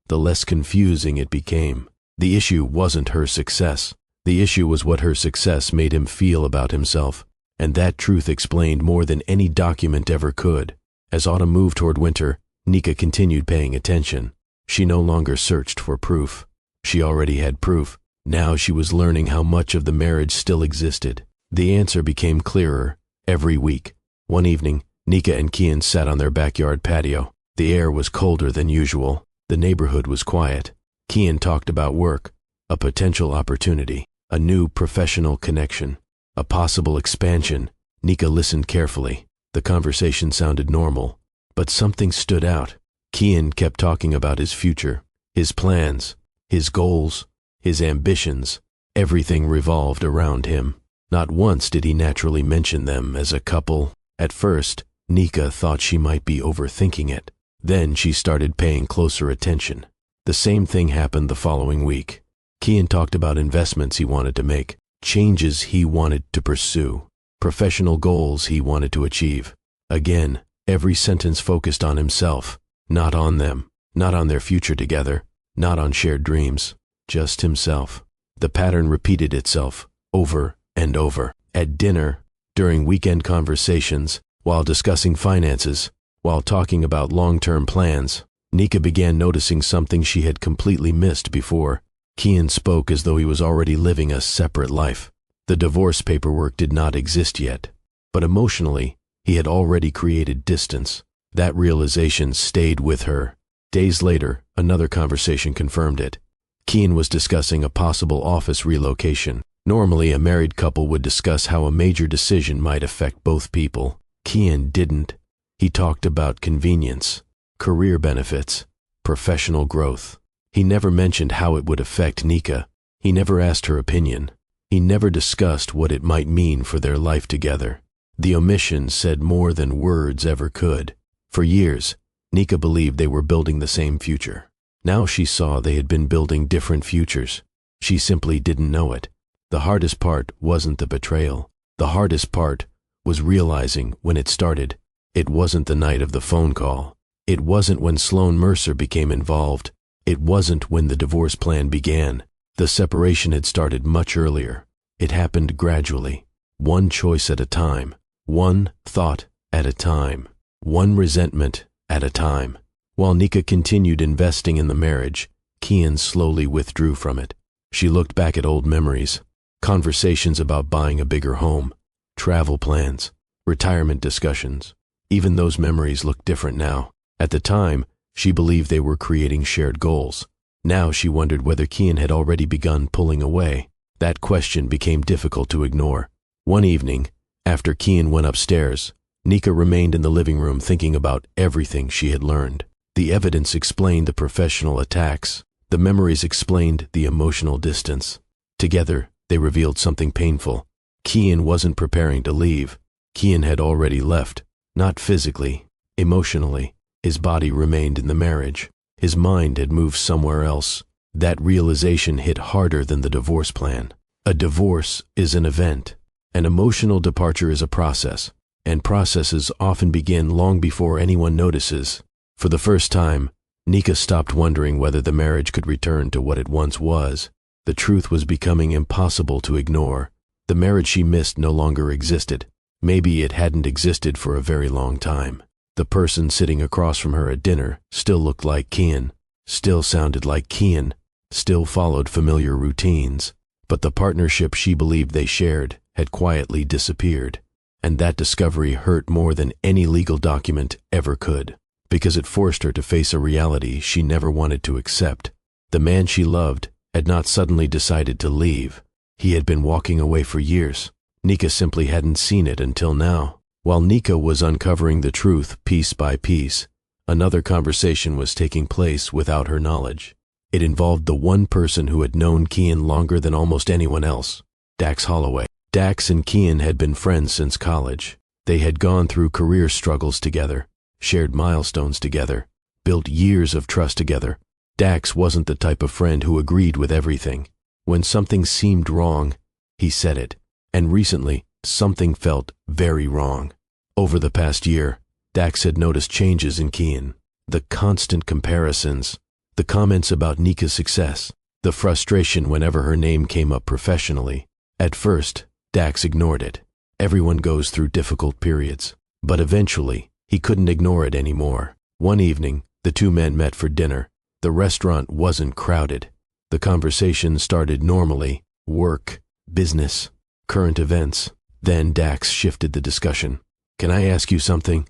the less confusing it became. The issue wasn't her success. The issue was what her success made him feel about himself, and that truth explained more than any document ever could. As autumn moved toward winter, Nika continued paying attention. She no longer searched for proof. She already had proof. Now she was learning how much of the marriage still existed. The answer became clearer every week. One evening, Nika and Keane sat on their backyard patio. The air was colder than usual. The neighborhood was quiet. Keane talked about work, a potential opportunity, a new professional connection, a possible expansion. Nika listened carefully. The conversation sounded normal, but something stood out. Kian kept talking about his future, his plans, his goals, his ambitions. Everything revolved around him. Not once did he naturally mention them as a couple. At first, Nika thought she might be overthinking it. Then she started paying closer attention. The same thing happened the following week. Kian talked about investments he wanted to make, changes he wanted to pursue, professional goals he wanted to achieve. Again, every sentence focused on himself, not on them, not on their future together, not on shared dreams, just himself. The pattern repeated itself over and over. At dinner, during weekend conversations, while discussing finances, while talking about long-term plans, Nika began noticing something she had completely missed before. Kian spoke as though he was already living a separate life. The divorce paperwork did not exist yet, but emotionally, he had already created distance. That realization stayed with her. Days later, another conversation confirmed it. Kian was discussing a possible office relocation. Normally, a married couple would discuss how a major decision might affect both people. Kian didn't. He talked about convenience, career benefits, professional growth. He never mentioned how it would affect Nika. He never asked her opinion. He never discussed what it might mean for their life together. The omission said more than words ever could. For years, Nika believed they were building the same future. Now she saw they had been building different futures. She simply didn't know it. The hardest part wasn't the betrayal. The hardest part was realizing when it started. It wasn't the night of the phone call. It wasn't when Sloan Mercer became involved. It wasn't when the divorce plan began. The separation had started much earlier. It happened gradually, one choice at a time, one thought at a time, one resentment at a time. While Nika continued investing in the marriage, Kian slowly withdrew from it. She looked back at old memories, conversations about buying a bigger home, travel plans, retirement discussions. Even those memories looked different now. At the time, she believed they were creating shared goals. Now she wondered whether Kian had already begun pulling away. That question became difficult to ignore. One evening, after Kian went upstairs, Nika remained in the living room thinking about everything she had learned. The evidence explained the professional attacks. The memories explained the emotional distance. Together, they revealed something painful. Kian wasn't preparing to leave. Kian had already left, not physically, emotionally. His body remained in the marriage. His mind had moved somewhere else. That realization hit harder than the divorce plan. A divorce is an event. An emotional departure is a process, and processes often begin long before anyone notices. For the first time, Nika stopped wondering whether the marriage could return to what it once was. The truth was becoming impossible to ignore. The marriage she missed no longer existed. Maybe it hadn't existed for a very long time. The person sitting across from her at dinner still looked like Kian, still sounded like Kian, still followed familiar routines. But the partnership she believed they shared had quietly disappeared. And that discovery hurt more than any legal document ever could, because it forced her to face a reality she never wanted to accept. The man she loved had not suddenly decided to leave. He had been walking away for years. Nika simply hadn't seen it until now. While Nika was uncovering the truth piece by piece, another conversation was taking place without her knowledge. It involved the one person who had known Kian longer than almost anyone else, Dax Holloway. Dax and Kian had been friends since college. They had gone through career struggles together, shared milestones together, built years of trust together. Dax wasn't the type of friend who agreed with everything. When something seemed wrong, he said it. And recently, something felt very wrong. Over the past year, Dax had noticed changes in Kian. The constant comparisons, the comments about Nika's success, the frustration whenever her name came up professionally. At first, Dax ignored it. Everyone goes through difficult periods. But eventually, he couldn't ignore it anymore. One evening, the two men met for dinner. The restaurant wasn't crowded. The conversation started normally: work, business, current events. Then Dax shifted the discussion. "Can I ask you something?"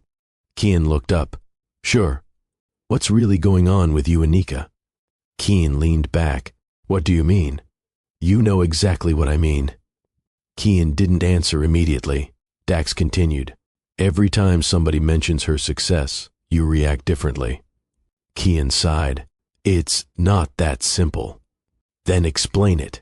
Kian looked up. "Sure. What's really going on with you and Nika?" Kian leaned back. "What do you mean?" "You know exactly what I mean." Kian didn't answer immediately. Dax continued. "Every time somebody mentions her success, you react differently. Kian sighed. It's not that simple. Then explain it.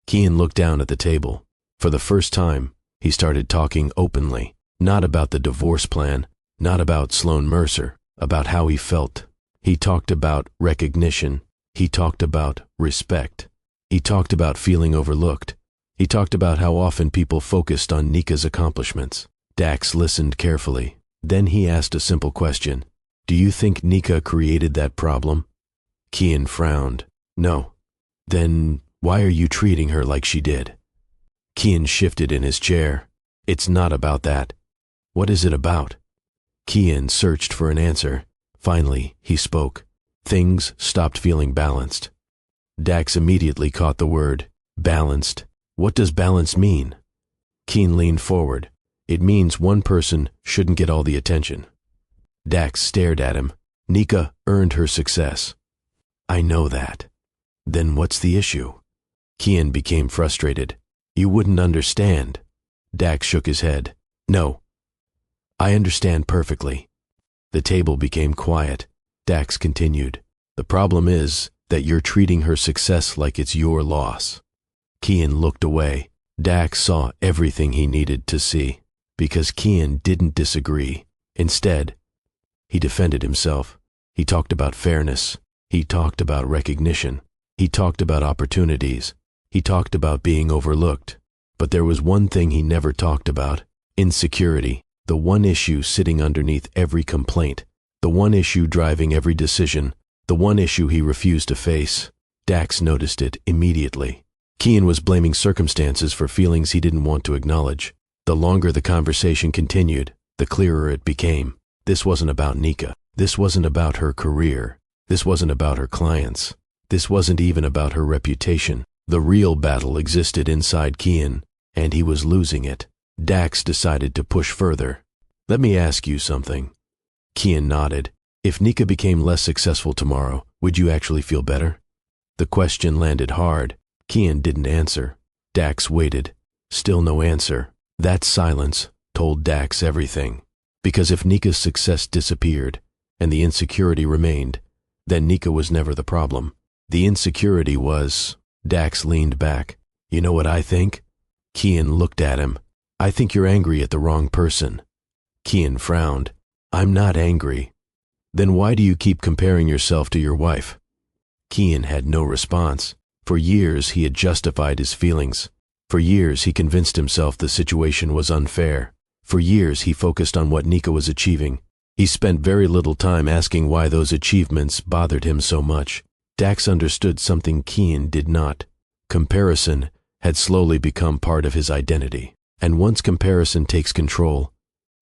Kian looked down at the table. For the first time, he started talking openly, not about the divorce plan, not about Sloan Mercer, about how he felt. He talked about recognition. He talked about respect. He talked about feeling overlooked. He talked about how often people focused on Nika's accomplishments. Dax listened carefully. Then he asked a simple question. Do you think Nika created that problem? Kian frowned. No. Then why are you treating her like she did? Kian shifted in his chair. It's not about that. What is it about? Kian searched for an answer. Finally, he spoke. Things stopped feeling balanced. Dax immediately caught the word, balanced. What does balance mean? Kian leaned forward. It means one person shouldn't get all the attention. Dax stared at him. Nika earned her success. I know that. Then what's the issue? Kian became frustrated. You wouldn't understand. Dax shook his head. No. I understand perfectly. The table became quiet. Dax continued. The problem is that you're treating her success like it's your loss. Kian looked away. Dax saw everything he needed to see, because Kian didn't disagree. Instead, he defended himself. He talked about fairness. He talked about recognition. He talked about opportunities. He talked about being overlooked. But there was one thing he never talked about: insecurity, the one issue sitting underneath every complaint, the one issue driving every decision, the one issue he refused to face. Dax noticed it immediately. Kian was blaming circumstances for feelings he didn't want to acknowledge. The longer the conversation continued, the clearer it became. This wasn't about Nika. This wasn't about her career. This wasn't about her clients. This wasn't even about her reputation. The real battle existed inside Kian, and he was losing it. Dax decided to push further. Let me ask you something. Kian nodded. If Nika became less successful tomorrow, would you actually feel better? The question landed hard. Kian didn't answer. Dax waited. Still no answer. That silence told Dax everything. Because if Nika's success disappeared, and the insecurity remained, then Nika was never the problem. The insecurity was... Dax leaned back. You know what I think? Kian looked at him. I think you're angry at the wrong person. Kian frowned. I'm not angry. Then why do you keep comparing yourself to your wife? Kian had no response. For years he had justified his feelings. For years he convinced himself the situation was unfair. For years he focused on what Nika was achieving. He spent very little time asking why those achievements bothered him so much. Dax understood something Kian did not. Comparison had slowly become part of his identity. And once comparison takes control,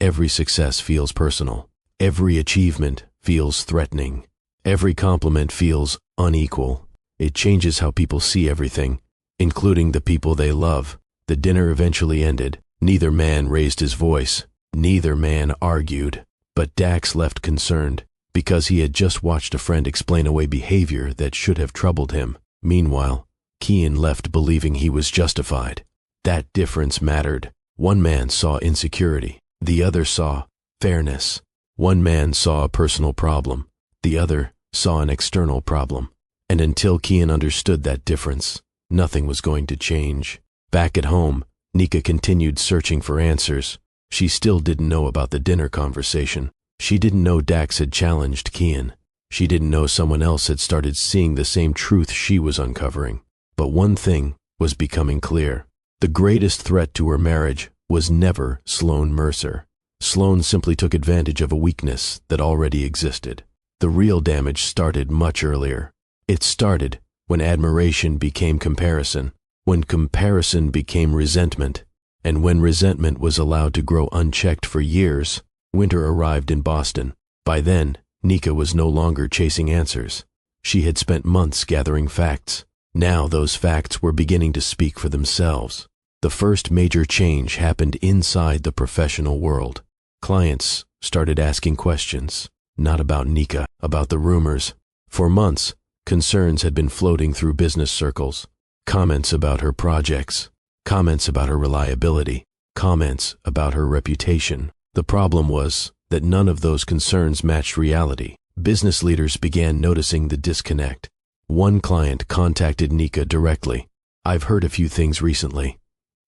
every success feels personal. Every achievement feels threatening. Every compliment feels unequal. It changes how people see everything, including the people they love. The dinner eventually ended. Neither man raised his voice. Neither man argued. But Dax left concerned, because he had just watched a friend explain away behavior that should have troubled him. Meanwhile, Kian left believing he was justified. That difference mattered. One man saw insecurity. The other saw fairness. One man saw a personal problem. The other saw an external problem. And until Kian understood that difference, nothing was going to change. Back at home, Nika continued searching for answers. She still didn't know about the dinner conversation. She didn't know Dax had challenged Kian. She didn't know someone else had started seeing the same truth she was uncovering. But one thing was becoming clear. The greatest threat to her marriage was never Sloan Mercer. Sloan simply took advantage of a weakness that already existed. The real damage started much earlier. It started when admiration became comparison, when comparison became resentment, and when resentment was allowed to grow unchecked for years. Winter arrived in Boston. By then, Nika was no longer chasing answers. She had spent months gathering facts. Now those facts were beginning to speak for themselves. The first major change happened inside the professional world. Clients started asking questions, not about Nika, about the rumors. For months, concerns had been floating through business circles. Comments about her projects, comments about her reliability, comments about her reputation. The problem was that none of those concerns matched reality. Business leaders began noticing the disconnect. One client contacted Nika directly. "I've heard a few things recently."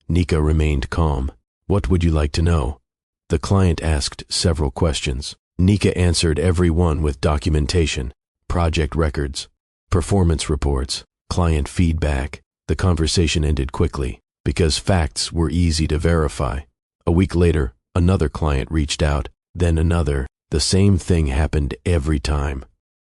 Nika remained calm. "What would you like to know?" The client asked several questions. Nika answered every one with documentation, project records, performance reports, client feedback. The conversation ended quickly because facts were easy to verify. A week later, another client reached out, then another. The same thing happened every time.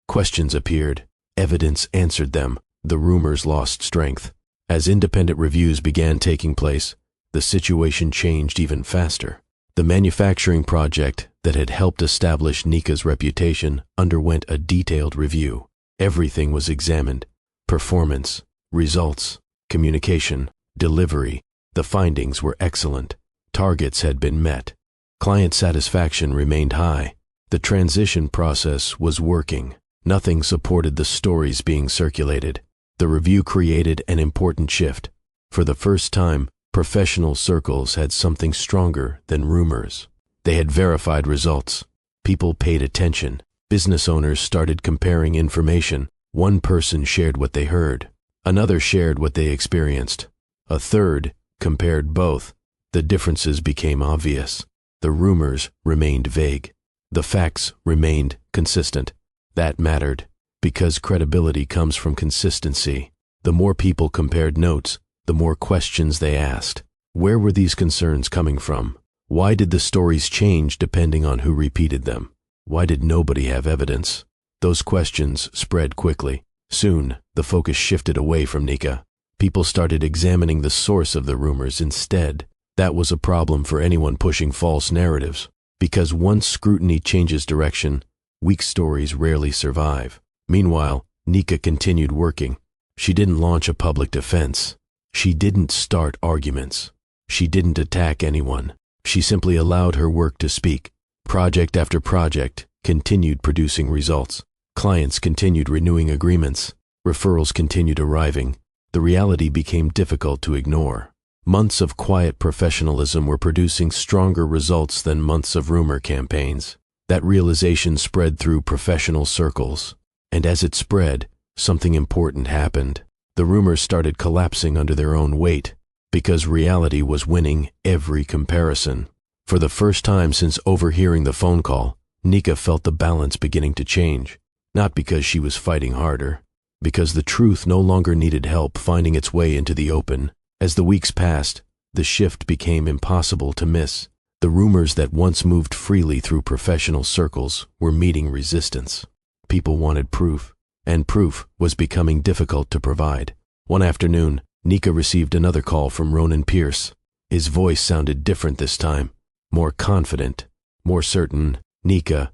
Questions appeared. Evidence answered them. The rumors lost strength. As independent reviews began taking place, the situation changed even faster. The manufacturing project that had helped establish Nika's reputation underwent a detailed review. Everything was examined: performance, results, communication, delivery. The findings were excellent. Targets had been met. Client satisfaction remained high. The transition process was working. Nothing supported the stories being circulated. The review created an important shift. For the first time, professional circles had something stronger than rumors. They had verified results. People paid attention. Business owners started comparing information. One person shared what they heard. Another shared what they experienced. A third compared both. The differences became obvious. The rumors remained vague. The facts remained consistent. That mattered, because credibility comes from consistency. The more people compared notes, the more questions they asked. Where were these concerns coming from? Why did the stories change depending on who repeated them? Why did nobody have evidence? Those questions spread quickly. Soon, the focus shifted away from Nika. People started examining the source of the rumors instead. That was a problem for anyone pushing false narratives, because once scrutiny changes direction, weak stories rarely survive. Meanwhile, Nika continued working. She didn't launch a public defense. She didn't start arguments. She didn't attack anyone. She simply allowed her work to speak. Project after project continued producing results. Clients continued renewing agreements. Referrals continued arriving. The reality became difficult to ignore. Months of quiet professionalism were producing stronger results than months of rumor campaigns. That realization spread through professional circles. And as it spread, something important happened. The rumors started collapsing under their own weight, because reality was winning every comparison. For the first time since overhearing the phone call, Nika felt the balance beginning to change. Not because she was fighting harder, because the truth no longer needed help finding its way into the open. As the weeks passed, the shift became impossible to miss. The rumors that once moved freely through professional circles were meeting resistance. People wanted proof, and proof was becoming difficult to provide. One afternoon, Nika received another call from Ronan Pierce. His voice sounded different this time, more confident, more certain. "Nika,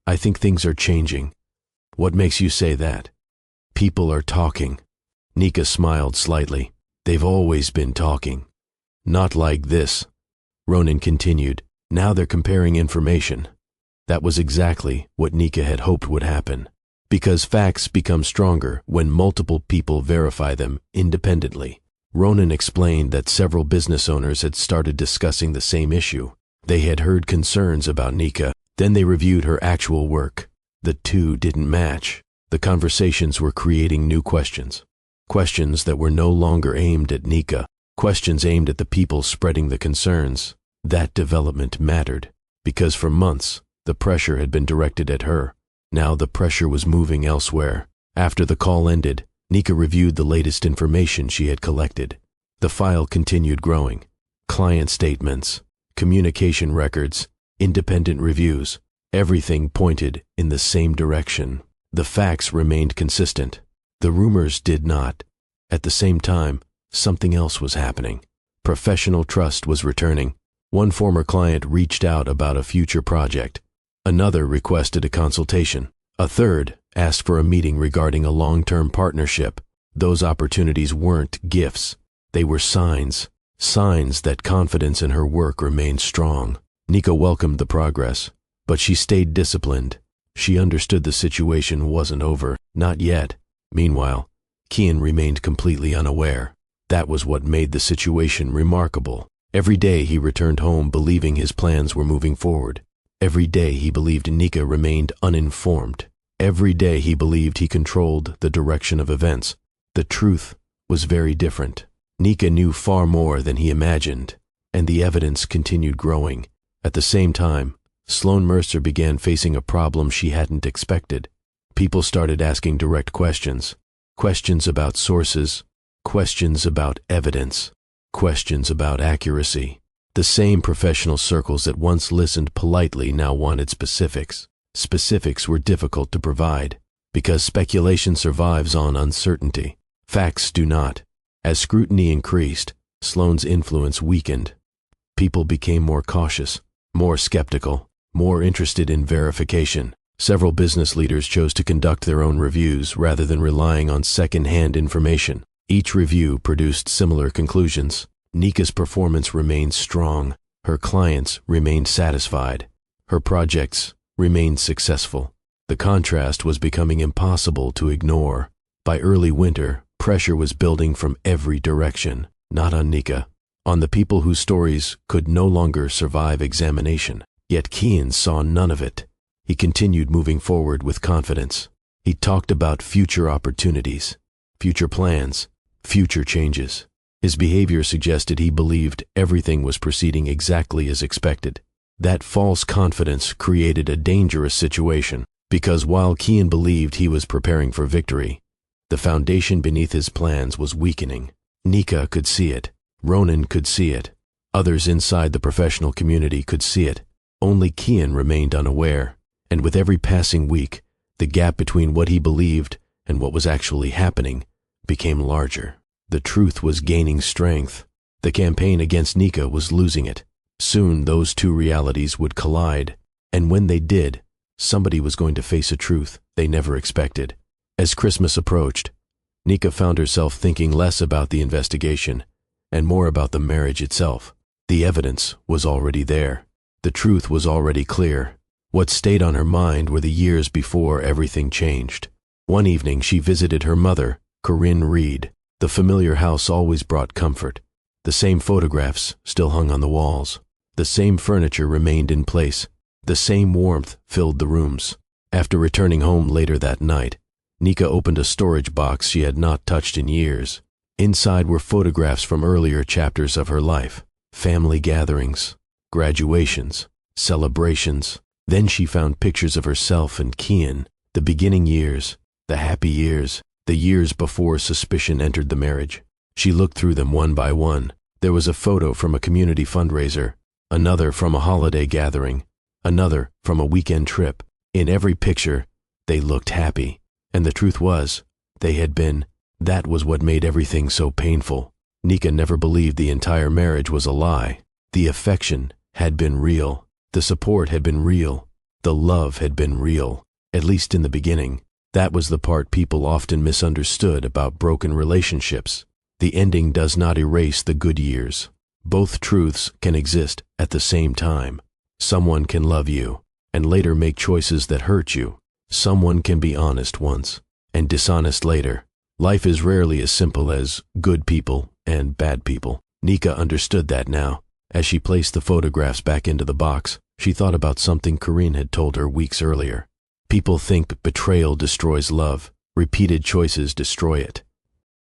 I think things are changing." "What makes you say that?" "People are talking." Nika smiled slightly. "They've always been talking." "Not like this," Ronan continued. "Now they're comparing information." That was exactly what Nika had hoped would happen. Because facts become stronger when multiple people verify them independently. Ronan explained that several business owners had started discussing the same issue. They had heard concerns about Nika, then they reviewed her actual work. The two didn't match. The conversations were creating new questions. Questions that were no longer aimed at Nika. Questions aimed at the people spreading the concerns. That development mattered, because for months, the pressure had been directed at her. Now the pressure was moving elsewhere. After the call ended, Nika reviewed the latest information she had collected. The file continued growing. Client statements, communication records, independent reviews. Everything pointed in the same direction. The facts remained consistent. The rumors did not. At the same time, something else was happening. Professional trust was returning. One former client reached out about a future project. Another requested a consultation. A third asked for a meeting regarding a long-term partnership. Those opportunities weren't gifts. They were signs. Signs that confidence in her work remained strong. Nika welcomed the progress, but she stayed disciplined. She understood the situation wasn't over. Not yet. Meanwhile, Kian remained completely unaware. That was what made the situation remarkable. Every day he returned home believing his plans were moving forward. Every day he believed Nika remained uninformed. Every day he believed he controlled the direction of events. The truth was very different. Nika knew far more than he imagined, and the evidence continued growing. At the same time, Sloane Mercer began facing a problem she hadn't expected. People started asking direct questions. Questions about sources, questions about evidence, questions about accuracy. The same professional circles that once listened politely now wanted specifics. Specifics were difficult to provide, because speculation survives on uncertainty. Facts do not. As scrutiny increased, Sloane's influence weakened. People became more cautious, more skeptical, more interested in verification. Several business leaders chose to conduct their own reviews rather than relying on second-hand information. Each review produced similar conclusions. Nika's performance remained strong. Her clients remained satisfied. Her projects remained successful. The contrast was becoming impossible to ignore. By early winter, pressure was building from every direction, not on Nika, on the people whose stories could no longer survive examination. Yet Kian saw none of it. He continued moving forward with confidence. He talked about future opportunities, future plans, future changes. His behavior suggested he believed everything was proceeding exactly as expected. That false confidence created a dangerous situation, because while Kian believed he was preparing for victory, the foundation beneath his plans was weakening. Nika could see it. Ronan could see it. Others inside the professional community could see it. Only Kian remained unaware, and with every passing week, the gap between what he believed and what was actually happening became larger. The truth was gaining strength. The campaign against Nika was losing it. Soon those two realities would collide, and when they did, somebody was going to face a truth they never expected. As Christmas approached, Nika found herself thinking less about the investigation and more about the marriage itself. The evidence was already there. The truth was already clear. What stayed on her mind were the years before everything changed. One evening she visited her mother, Corinne Reed. The familiar house always brought comfort. The same photographs still hung on the walls. The same furniture remained in place. The same warmth filled the rooms. After returning home later that night, Nika opened a storage box she had not touched in years. Inside were photographs from earlier chapters of her life. Family gatherings, graduations, celebrations. Then she found pictures of herself and Kian, the beginning years, the happy years, the years before suspicion entered the marriage. She looked through them one by one. There was a photo from a community fundraiser, another from a holiday gathering, another from a weekend trip. In every picture, they looked happy. And the truth was, they had been. That was what made everything so painful. Nika never believed the entire marriage was a lie. The affection had been real. The support had been real. The love had been real, at least in the beginning. That was the part people often misunderstood about broken relationships. The ending does not erase the good years. Both truths can exist at the same time. Someone can love you and later make choices that hurt you. Someone can be honest once and dishonest later. Life is rarely as simple as good people and bad people. Nika understood that now. As she placed the photographs back into the box, she thought about something Corinne had told her weeks earlier. People think betrayal destroys love. Repeated choices destroy it.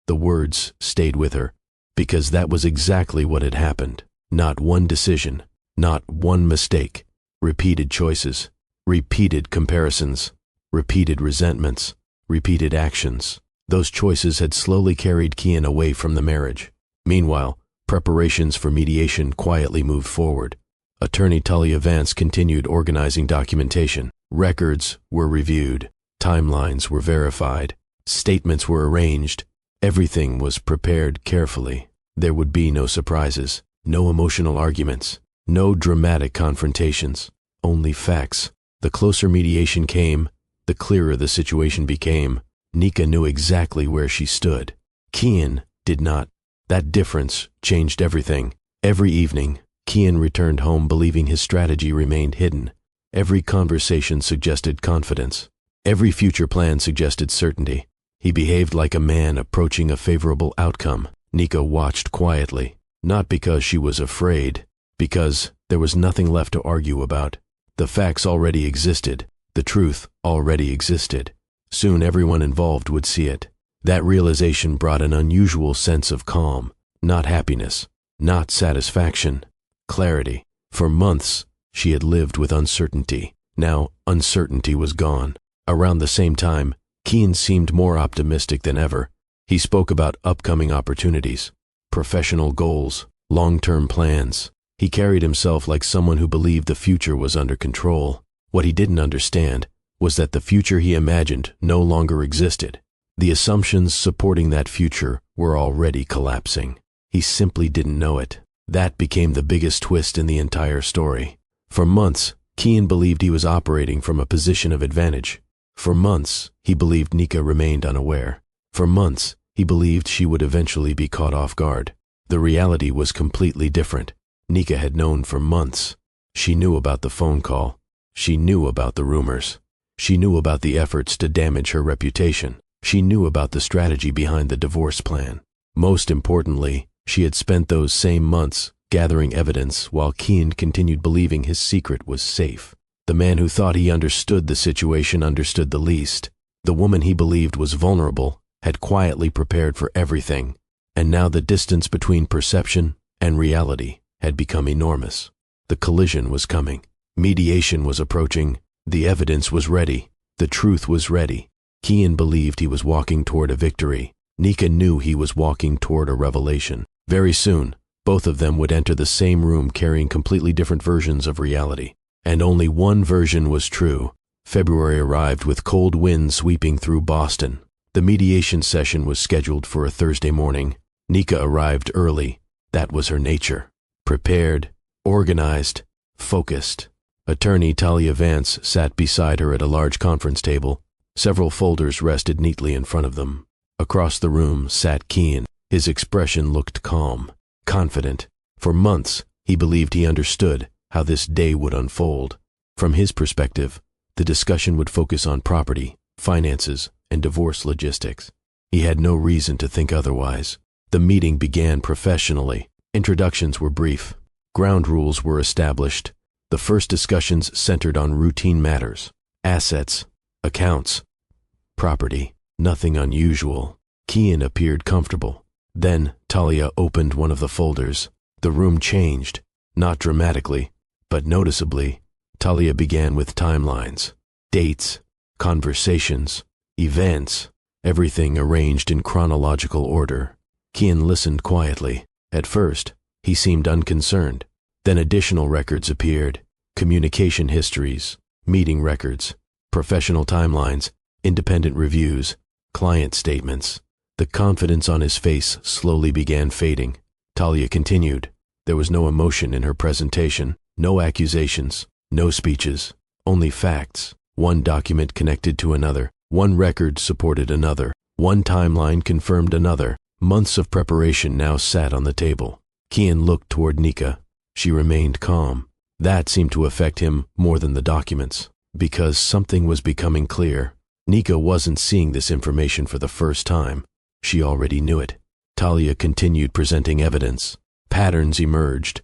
The words stayed with her, because that was exactly what had happened. Not one decision, not one mistake. Repeated choices, repeated comparisons, repeated resentments, repeated actions. Those choices had slowly carried Kian away from the marriage. Meanwhile, preparations for mediation quietly moved forward. Attorney Talia Vance continued organizing documentation. Records were reviewed. Timelines were verified. Statements were arranged. Everything was prepared carefully. There would be no surprises, no emotional arguments, no dramatic confrontations, only facts. The closer mediation came, the clearer the situation became. Nika knew exactly where she stood. Kian did not. That difference changed everything. Every evening, Kian returned home believing his strategy remained hidden. Every conversation suggested confidence. Every future plan suggested certainty. He behaved like a man approaching a favorable outcome. Nika watched quietly, not because she was afraid, because there was nothing left to argue about. The facts already existed. The truth already existed. Soon everyone involved would see it. That realization brought an unusual sense of calm, not happiness, not satisfaction, clarity. For months, she had lived with uncertainty. Now, uncertainty was gone. Around the same time, Keane seemed more optimistic than ever. He spoke about upcoming opportunities, professional goals, long-term plans. He carried himself like someone who believed the future was under control. What he didn't understand was that the future he imagined no longer existed. The assumptions supporting that future were already collapsing. He simply didn't know it. That became the biggest twist in the entire story. For months, Keane believed he was operating from a position of advantage. For months, he believed Nika remained unaware. For months, he believed she would eventually be caught off guard. The reality was completely different. Nika had known for months. She knew about the phone call. She knew about the rumors. She knew about the efforts to damage her reputation. She knew about the strategy behind the divorce plan. Most importantly, she had spent those same months gathering evidence while Keane continued believing his secret was safe. The man who thought he understood the situation understood the least. The woman he believed was vulnerable had quietly prepared for everything, and now the distance between perception and reality had become enormous. The collision was coming. Mediation was approaching. The evidence was ready. The truth was ready. Keane believed he was walking toward a victory. Nika knew he was walking toward a revelation. Very soon, both of them would enter the same room carrying completely different versions of reality. And only one version was true. February arrived with cold winds sweeping through Boston. The mediation session was scheduled for a Thursday morning. Nika arrived early. That was her nature. Prepared, organized, focused. Attorney Talia Vance sat beside her at a large conference table. Several folders rested neatly in front of them. Across the room sat Keane. His expression looked calm, confident. For months, he believed he understood how this day would unfold. From his perspective, the discussion would focus on property, finances, and divorce logistics. He had no reason to think otherwise. The meeting began professionally. Introductions were brief. Ground rules were established. The first discussions centered on routine matters, assets, accounts, property, nothing unusual. Keane appeared comfortable. Then Talia opened one of the folders. The room changed, not dramatically, but noticeably. Talia began with timelines, dates, conversations, events, everything arranged in chronological order. Keane listened quietly. At first, he seemed unconcerned. Then additional records appeared, communication histories, meeting records, professional timelines, independent reviews, client statements. The confidence on his face slowly began fading. Talia continued. There was no emotion in her presentation, no accusations, no speeches, only facts. One document connected to another, one record supported another, one timeline confirmed another. Months of preparation now sat on the table. Keane looked toward Nika. She remained calm. That seemed to affect him more than the documents, because something was becoming clear. Nika wasn't seeing this information for the first time. She already knew it. Talia continued presenting evidence. Patterns emerged.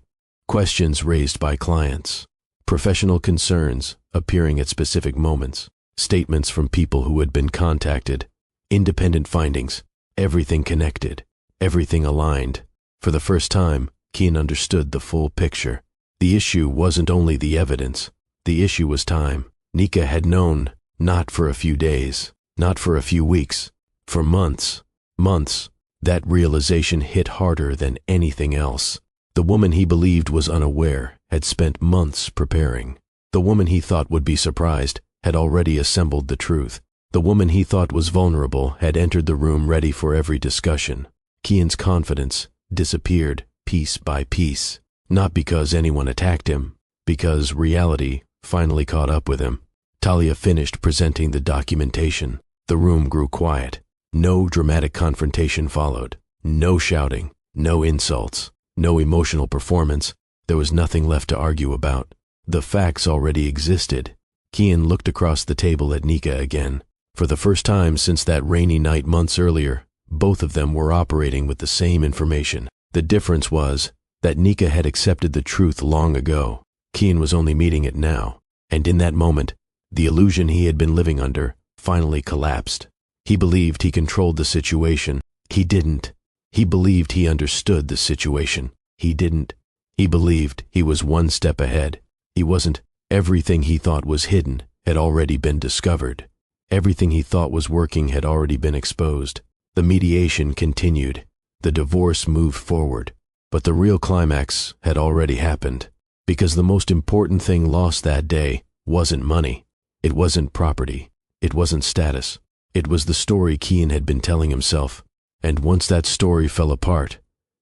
Questions raised by clients. Professional concerns appearing at specific moments. Statements from people who had been contacted. Independent findings. Everything connected. Everything aligned. For the first time, Keane understood the full picture. The issue wasn't only the evidence. The issue was time. Nika had known, not for a few days, not for a few weeks, for months. Months. That realization hit harder than anything else. The woman he believed was unaware had spent months preparing. The woman he thought would be surprised had already assembled the truth. The woman he thought was vulnerable had entered the room ready for every discussion. Keane's confidence disappeared piece by piece, not because anyone attacked him, because reality finally caught up with him. Talia finished presenting the documentation. The room grew quiet. No dramatic confrontation followed. No shouting, no insults, no emotional performance. There was nothing left to argue about. The facts already existed. Keane looked across the table at Nika again. For the first time since that rainy night months earlier, both of them were operating with the same information. The difference was that Nika had accepted the truth long ago. Keane was only meeting it now, and in that moment, The illusion he had been living under finally collapsed. He believed he controlled the situation. He didn't. He believed he understood the situation. He didn't. He believed he was one step ahead. He wasn't. Everything he thought was hidden had already been discovered. Everything he thought was working had already been exposed. The mediation continued. The divorce moved forward. But the real climax had already happened. Because the most important thing lost that day wasn't money. It wasn't property. It wasn't status. It was the story Kian had been telling himself. And once that story fell apart,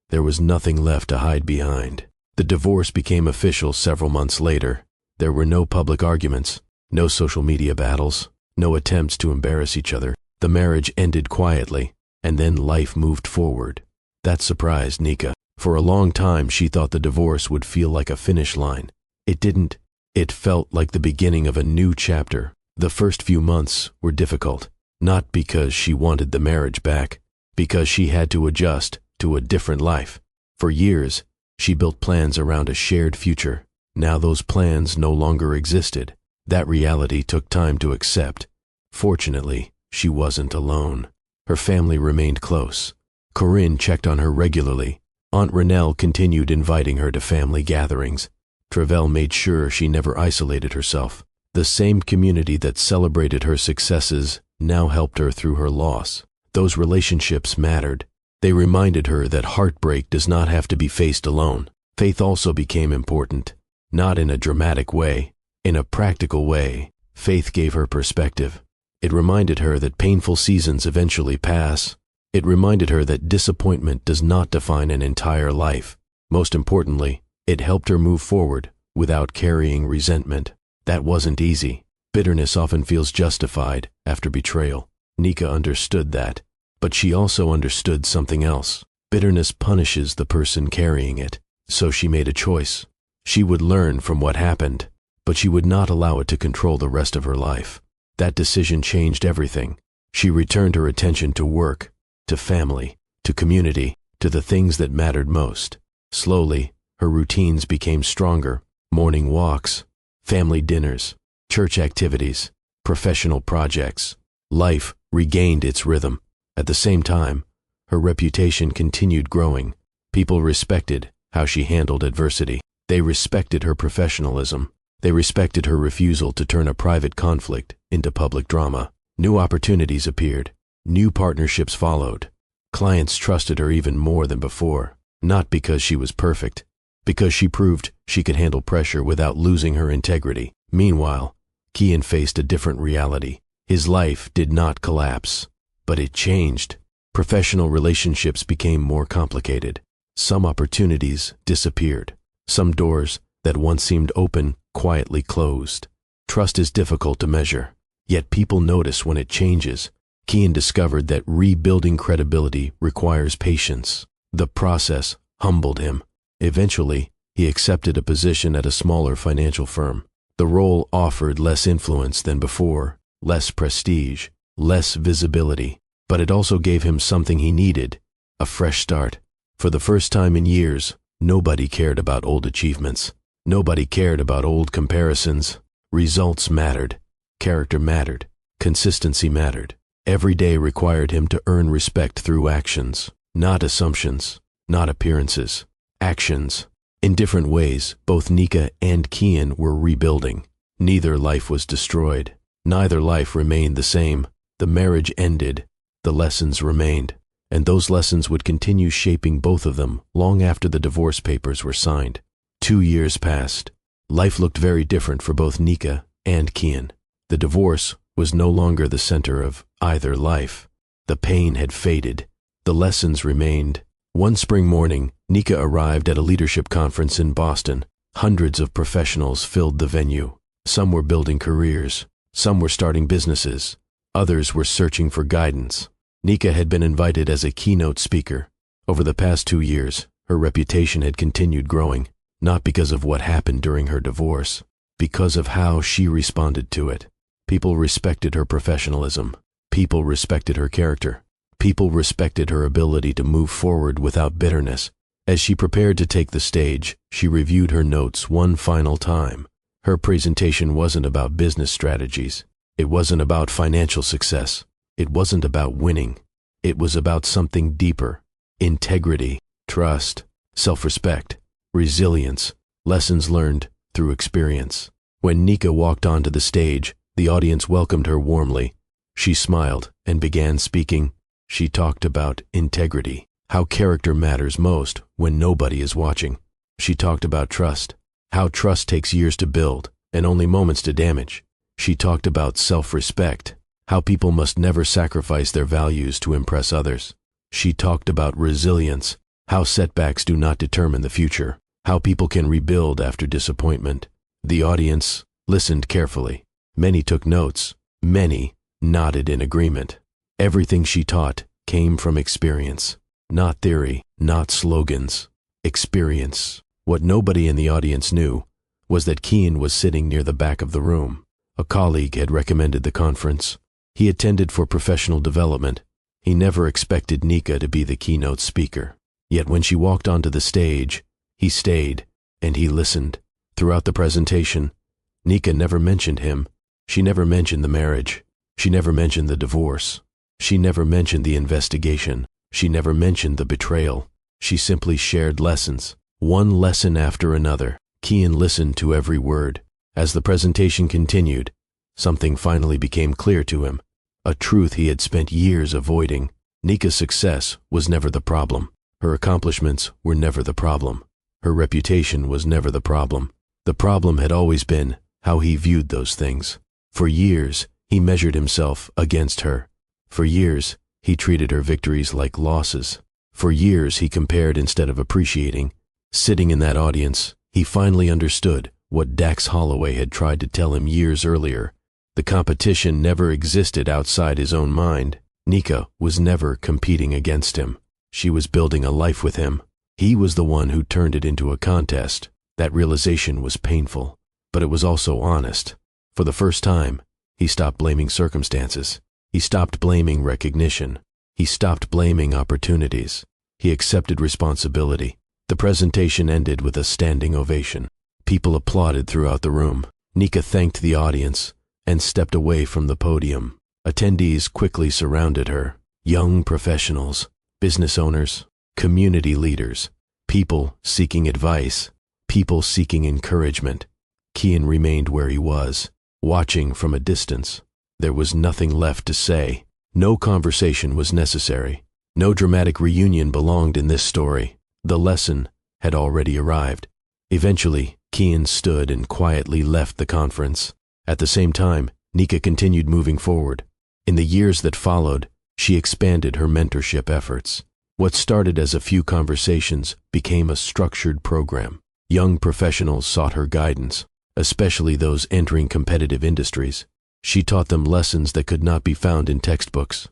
there was nothing left to hide behind. The divorce became official several months later. There were no public arguments, no social media battles, no attempts to embarrass each other. The marriage ended quietly, and then life moved forward. That surprised Nika. For a long time, she thought the divorce would feel like a finish line. It didn't. It felt like the beginning of a new chapter. The first few months were difficult, not because she wanted the marriage back, because she had to adjust to a different life. For years, she built plans around a shared future. Now those plans no longer existed. That reality took time to accept. Fortunately, she wasn't alone. Her family remained close. Corinne checked on her regularly. Aunt Renelle continued inviting her to family gatherings. Travell made sure she never isolated herself. The same community that celebrated her successes now helped her through her loss. Those relationships mattered. They reminded her that heartbreak does not have to be faced alone. Faith also became important, not in a dramatic way, in a practical way. Faith gave her perspective. It reminded her that painful seasons eventually pass. It reminded her that disappointment does not define an entire life. Most importantly, it helped her move forward without carrying resentment. That wasn't easy. Bitterness often feels justified after betrayal. Nika understood that, but she also understood something else. Bitterness punishes the person carrying it. So she made a choice. She would learn from what happened, but she would not allow it to control the rest of her life. That decision changed everything. She returned her attention to work, to family, to community, to the things that mattered most. Slowly, her routines became stronger. Morning walks, family dinners, church activities, professional projects. Life regained its rhythm. At the same time, her reputation continued growing. People respected how she handled adversity. They respected her professionalism. They respected her refusal to turn a private conflict into public drama. New opportunities appeared. New partnerships followed. Clients trusted her even more than before, not because she was perfect, because she proved she could handle pressure without losing her integrity. Meanwhile, Kian faced a different reality. His life did not collapse, but it changed. Professional relationships became more complicated. Some opportunities disappeared. Some doors that once seemed open quietly closed. Trust is difficult to measure, yet people notice when it changes. Kian discovered that rebuilding credibility requires patience. The process humbled him. Eventually, he accepted a position at a smaller financial firm. The role offered less influence than before, less prestige, less visibility, but it also gave him something he needed, a fresh start. For the first time in years, nobody cared about old achievements. Nobody cared about old comparisons. Results mattered. Character mattered. Consistency mattered. Every day required him to earn respect through actions, not assumptions, not appearances. Actions. In different ways, both Nika and Kian were rebuilding. Neither life was destroyed. Neither life remained the same. The marriage ended. The lessons remained. And those lessons would continue shaping both of them long after the divorce papers were signed. 2 years passed. Life looked very different for both Nika and Kian. The divorce was no longer the center of either life. The pain had faded. The lessons remained. One spring morning, Nika arrived at a leadership conference in Boston. Hundreds of professionals filled the venue. Some were building careers. Some were starting businesses. Others were searching for guidance. Nika had been invited as a keynote speaker. Over the past 2 years, her reputation had continued growing, not because of what happened during her divorce, because of how she responded to it. People respected her professionalism. People respected her character. People respected her ability to move forward without bitterness. As she prepared to take the stage, she reviewed her notes one final time. Her presentation wasn't about business strategies. It wasn't about financial success. It wasn't about winning. It was about something deeper: integrity, trust, self-respect, resilience, lessons learned through experience. When Nika walked onto the stage, the audience welcomed her warmly. She smiled and began speaking. She talked about integrity, how character matters most when nobody is watching. She talked about trust, how trust takes years to build and only moments to damage. She talked about self-respect, how people must never sacrifice their values to impress others. She talked about resilience, how setbacks do not determine the future, how people can rebuild after disappointment. The audience listened carefully. Many took notes. Many nodded in agreement. Everything she taught came from experience, not theory, not slogans. Experience. What nobody in the audience knew was that Kian was sitting near the back of the room. A colleague had recommended the conference. He attended for professional development. He never expected Nika to be the keynote speaker. Yet when she walked onto the stage, he stayed and he listened. Throughout the presentation, Nika never mentioned him. She never mentioned the marriage. She never mentioned the divorce. She never mentioned the investigation. She never mentioned the betrayal. She simply shared lessons, one lesson after another. Kian listened to every word. As the presentation continued, something finally became clear to him, a truth he had spent years avoiding. Nika's success was never the problem. Her accomplishments were never the problem. Her reputation was never the problem. The problem had always been how he viewed those things. For years, he measured himself against her. For years, he treated her victories like losses. For years, he compared instead of appreciating. Sitting in that audience, he finally understood what Dax Holloway had tried to tell him years earlier. The competition never existed outside his own mind. Nika was never competing against him. She was building a life with him. He was the one who turned it into a contest. That realization was painful, but it was also honest. For the first time, he stopped blaming circumstances. He stopped blaming recognition. He stopped blaming opportunities. He accepted responsibility. The presentation ended with a standing ovation. People applauded throughout the room. Nika thanked the audience and stepped away from the podium. Attendees quickly surrounded her. Young professionals, business owners, community leaders, people seeking advice, people seeking encouragement. Kian remained where he was, watching from a distance. There was nothing left to say. No conversation was necessary. No dramatic reunion belonged in this story. The lesson had already arrived. Eventually, Kian stood and quietly left the conference. At the same time, Nika continued moving forward. In the years that followed, she expanded her mentorship efforts. What started as a few conversations became a structured program. Young professionals sought her guidance, especially those entering competitive industries. She taught them lessons that could not be found in textbooks.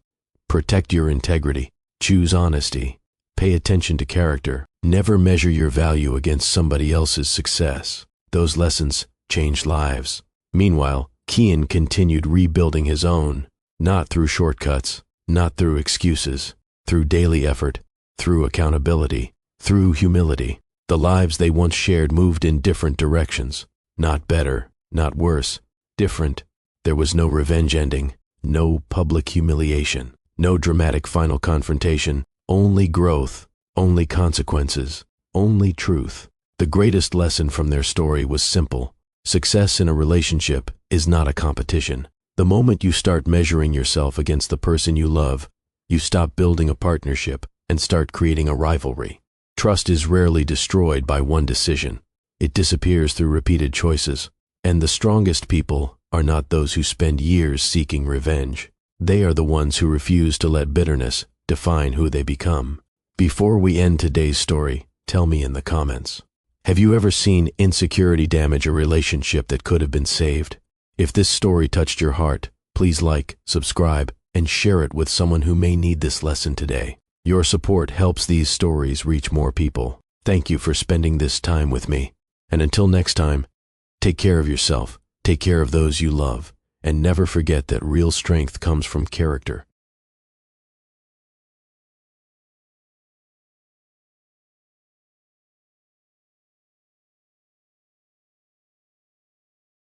Protect your integrity. Choose honesty. Pay attention to character. Never measure your value against somebody else's success. Those lessons changed lives. Meanwhile, Kian continued rebuilding his own, not through shortcuts, not through excuses, through daily effort, through accountability, through humility. The lives they once shared moved in different directions. Not better, not worse, different. There was no revenge ending, no public humiliation, no dramatic final confrontation, only growth, only consequences, only truth. The greatest lesson from their story was simple. Success in a relationship is not a competition. The moment you start measuring yourself against the person you love, you stop building a partnership and start creating a rivalry. Trust is rarely destroyed by one decision. It disappears through repeated choices. And the strongest people are not those who spend years seeking revenge. They are the ones who refuse to let bitterness define who they become. Before we end today's story, tell me in the comments. Have you ever seen insecurity damage a relationship that could have been saved? If this story touched your heart, please like, subscribe, and share it with someone who may need this lesson today. Your support helps these stories reach more people. Thank you for spending this time with me. And until next time, take care of yourself, take care of those you love, and never forget that real strength comes from character,